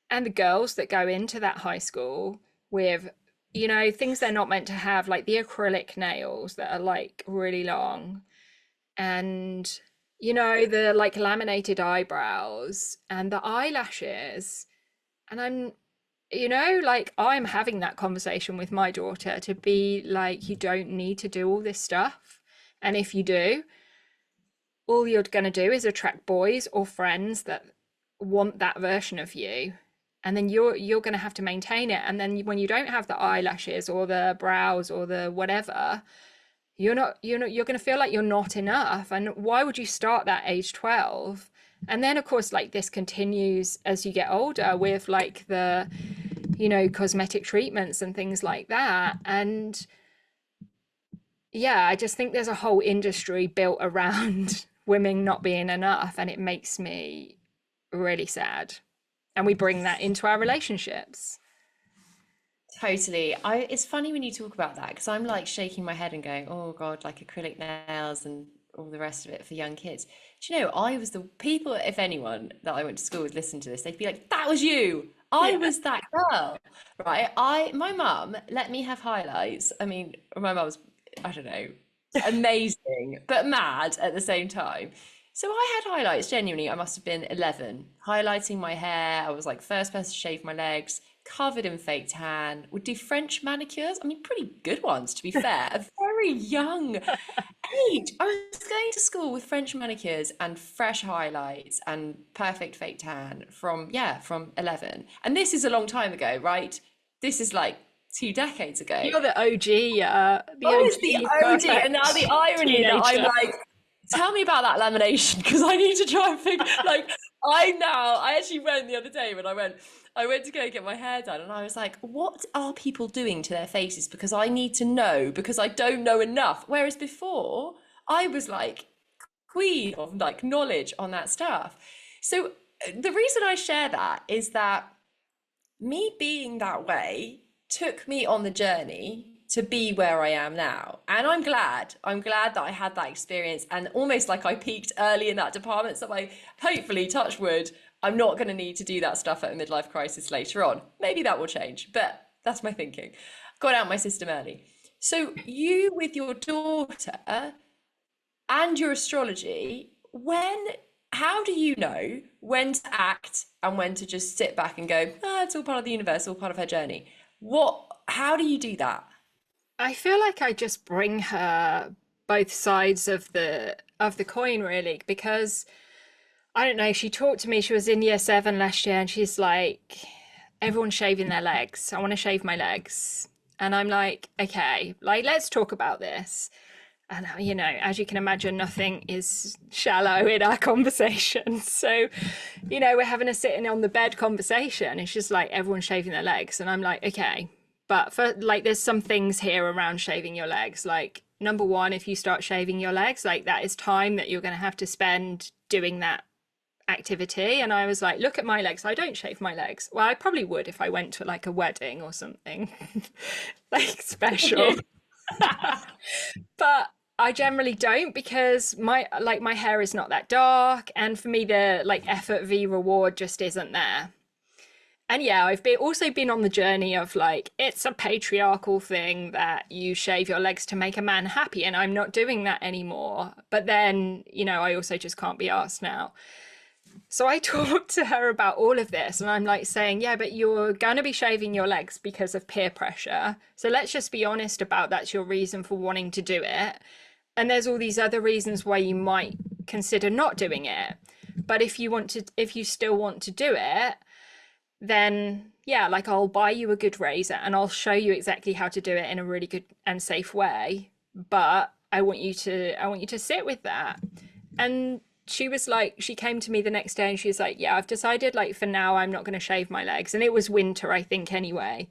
And the girls that go into that high school with, things they're not meant to have, like the acrylic nails that are like really long and, the like laminated eyebrows and the eyelashes. And like I'm having that conversation with my daughter to be like, you don't need to do all this stuff. And if you do, all you're going to do is attract boys or friends that want that version of you. And then you're going to have to maintain it. And then when you don't have the eyelashes or the brows or the whatever, you're going to feel like you're not enough. And why would you start that age 12? And then of course, like this continues as you get older with like the cosmetic treatments and things like that. And yeah, I just think there's a whole industry built around women not being enough, and it makes me really sad. And we bring that into our relationships. Totally. It's funny when you talk about that because I'm like shaking my head and going, oh God, like acrylic nails and all the rest of it for young kids. Do you know, I was the people, if anyone that I went to school with listened to this, they'd be like, that was you. I Yeah. was that girl, right? My mum let me have highlights. I mean, my mum's, I don't know, amazing, but mad at the same time. So I had highlights, genuinely, I must have been 11, highlighting my hair. I was like first person to shave my legs, covered in fake tan, would do French manicures. I mean, pretty good ones, to be fair. A very young age. I was going to school with French manicures and fresh highlights and perfect fake tan from, yeah, from 11. And this is a long time ago, right? This is like 2 decades ago. You're the OG, the I was the OG OG, and now the perfect irony that I'm teenager. like, tell me about that lamination because I need to try and figure. Like, I actually went the other day when I went to go get my hair done, and I was like, what are people doing to their faces? Because I need to know because I don't know enough. Whereas before, I was like queen of like knowledge on that stuff. So the reason I share that is that me being that way took me on the journey to be where I am now. And I'm glad. I'm glad that I had that experience and almost like I peaked early in that department. So I hopefully, touch wood, I'm not going to need to do that stuff at a midlife crisis later on. Maybe that will change, but that's my thinking. Got out my system early. So you with your daughter and your astrology, how do you know when to act and when to just sit back and go, ah, it's all part of the universe, all part of her journey? How do you do that? I feel like I just bring her both sides of the coin really, because I don't know, she talked to me, she was in year 7 last year, and she's like, everyone's shaving their legs. I want to shave my legs. And I'm like, okay, like let's talk about this. And as you can imagine, nothing is shallow in our conversations. So, we're having a sitting on the bed conversation. It's just like everyone's shaving their legs. And I'm like, okay, but for like, there's some things here around shaving your legs. Like, number one, if you start shaving your legs, like that is time that you're going to have to spend doing that activity. And I was like, look at my legs. I don't shave my legs. Well, I probably would if I went to like a wedding or something like special. But I generally don't, because my hair is not that dark, and for me the like effort v reward just isn't there. And yeah, I've also been on the journey of like, it's a patriarchal thing that you shave your legs to make a man happy, and I'm not doing that anymore. But then, I also just can't be asked now. So I talked to her about all of this, and I'm like saying, yeah, but you're going to be shaving your legs because of peer pressure. So let's just be honest about that's your reason for wanting to do it. And there's all these other reasons why you might consider not doing it. But if you still want to do it, then yeah, like I'll buy you a good razor and I'll show you exactly how to do it in a really good and safe way. But I want you to sit with that. And she came to me the next day and she was like, yeah, I've decided like for now I'm not going to shave my legs. And it was winter, I think, anyway.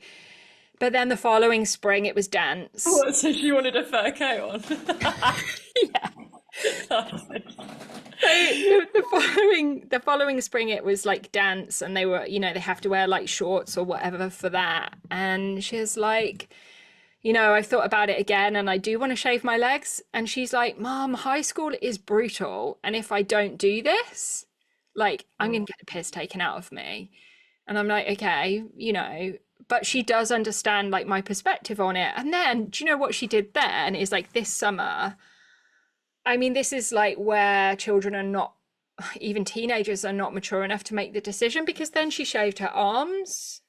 But then the following spring it was dance. What, so she wanted a fur coat on? Yeah. So the following spring it was like dance, and they were, they have to wear like shorts or whatever for that. And she was like, I've thought about it again and I do want to shave my legs. And she's like, Mom, high school is brutal. And if I don't do this, like, I'm going to get the piss taken out of me. And I'm like, okay, but she does understand like my perspective on it. And then, do you know what she did then? Is like this summer, I mean, this is like where children are not, even teenagers are not mature enough to make the decision, because then she shaved her arms.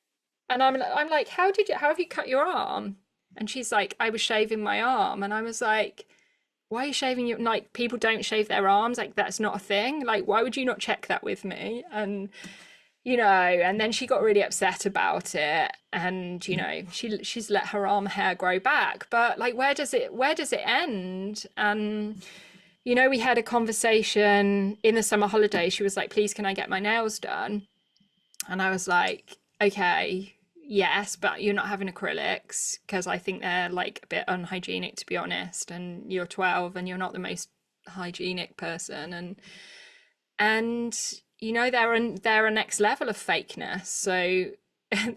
And I'm like, how have you cut your arm? And she's like, I was shaving my arm. And I was like, why are you shaving your, like, people don't shave their arms, like that's not a thing. Like, why would you not check that with me? And and then she got really upset about it, and she's let her arm hair grow back, but like where does it end? And we had a conversation in the summer holiday. She was like, please can I get my nails done? And I was like, okay, yes, but you're not having acrylics, because I think they're like a bit unhygienic, to be honest, and you're 12 and you're not the most hygienic person. And they're a next level of fakeness. So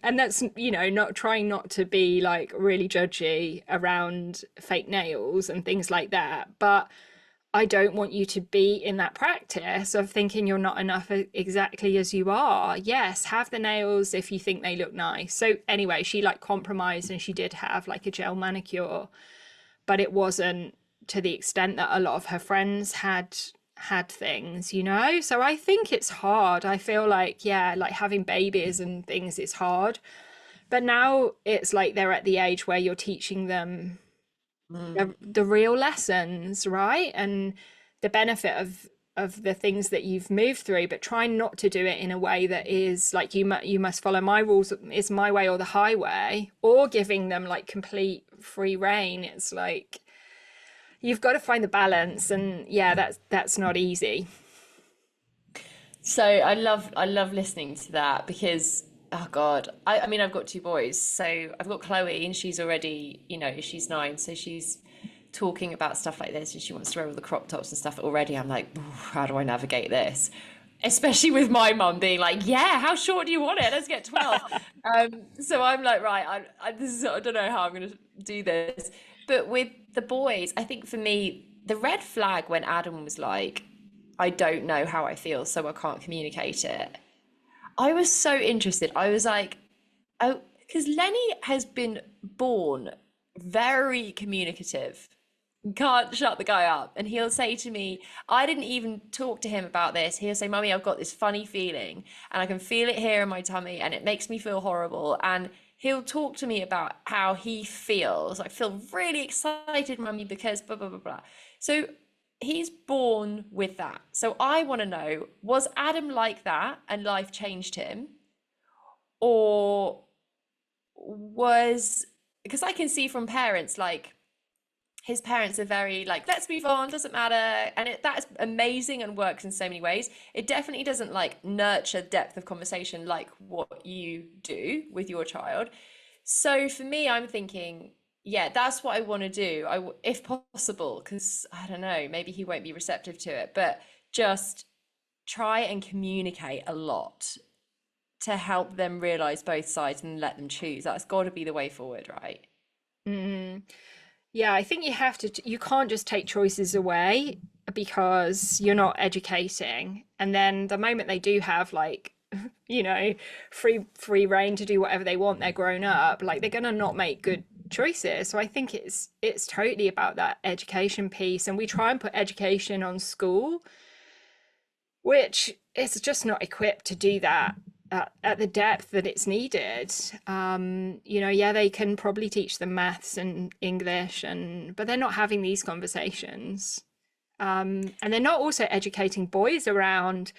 and that's not trying not to be like really judgy around fake nails and things like that, but I don't want you to be in that practice of thinking you're not enough exactly as you are. Yes, have the nails if you think they look nice. So anyway, she like compromised and she did have like a gel manicure, but it wasn't to the extent that a lot of her friends had things, you know? So I think it's hard. I feel like, yeah, like having babies and things is hard. But now it's like they're at the age where you're teaching them the real lessons, right? And the benefit of the things that you've moved through, but try not to do it in a way that is like you must follow my rules, it's my way or the highway, or giving them like complete free reign. It's like you've got to find the balance, and yeah, that's not easy. So I love listening to that because oh God, I mean I've got two boys. So I've got Chloe and she's already, she's 9, so she's talking about stuff like this and she wants to wear all the crop tops and stuff already. I'm like, how do I navigate this? Especially with my mum being like, yeah, how short do you want it? Let's get 12. So I'm like, right, I don't know how I'm going to do this. But with the boys, I think for me, the red flag when Adam was like, I don't know how I feel, so I can't communicate it. I was so interested. I was like, oh, because Lenny has been born very communicative. Can't shut the guy up. And he'll say to me, I didn't even talk to him about this. He'll say, Mummy, I've got this funny feeling and I can feel it here in my tummy and it makes me feel horrible. And he'll talk to me about how he feels. I feel really excited, Mummy, because blah, blah, blah, blah. So he's born with that. So I want to know, was Adam like that and life changed him? Or was, because I can see from parents, like his parents are very like, let's move on, doesn't matter. And that's amazing and works in so many ways. It definitely doesn't like nurture depth of conversation like what you do with your child. So for me, I'm thinking, yeah, that's what I want to do. If possible, because I don't know, maybe he won't be receptive to it, but just try and communicate a lot to help them realize both sides and let them choose. That's got to be the way forward, right? Mm. Yeah, I think you have to, you can't just take choices away because you're not educating. And then the moment they do have like, you know, free reign to do whatever they want, they're grown up, like they're gonna not make good choices. So I think it's totally about that education piece. And we try and put education on school, which is just not equipped to do that at the depth that it's needed. Yeah, they can probably teach them maths and English, but they're not having these conversations. And they're not also educating boys around,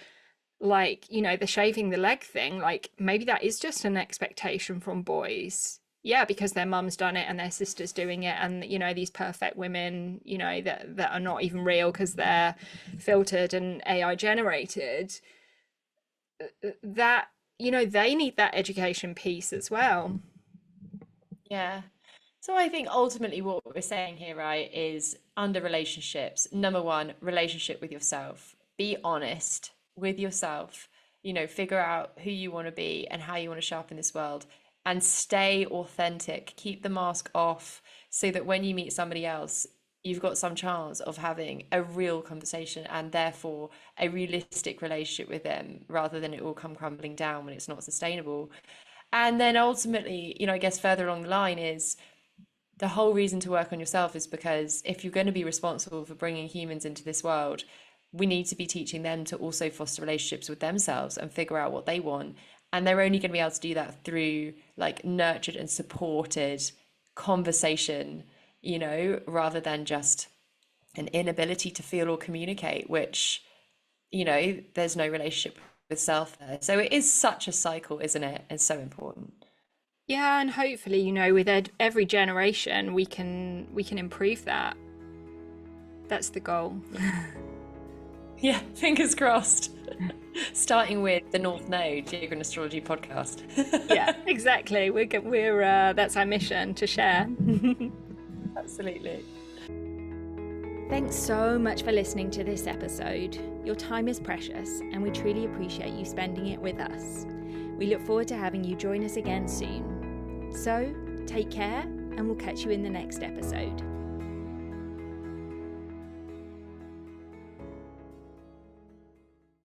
like, the shaving the leg thing. Like, maybe that is just an expectation from boys. Yeah, because their mum's done it and their sister's doing it, and these perfect women, that are not even real because they're filtered and AI generated. That they need that education piece as well. Yeah. So I think ultimately what we're saying here, right, is under relationships, number one, relationship with yourself. Be honest with yourself, figure out who you want to be and how you want to show up in this world and stay authentic. Keep the mask off so that when you meet somebody else, you've got some chance of having a real conversation and therefore a realistic relationship with them rather than it all come crumbling down when it's not sustainable. And then ultimately, I guess further along the line is the whole reason to work on yourself is because if you're going to be responsible for bringing humans into this world, we need to be teaching them to also foster relationships with themselves and figure out what they want. And they're only going to be able to do that through like nurtured and supported conversation, rather than just an inability to feel or communicate, which, there's no relationship with self there. So it is such a cycle, isn't it? It's so important. Yeah, and hopefully, with every generation, we can improve that. That's the goal. Yeah, fingers crossed. Starting with the North Node Yoga and Astrology podcast. Yeah, exactly. We're that's our mission to share. Absolutely. Thanks so much for listening to this episode. Your time is precious, and we truly appreciate you spending it with us. We look forward to having you join us again soon. So, take care, and we'll catch you in the next episode.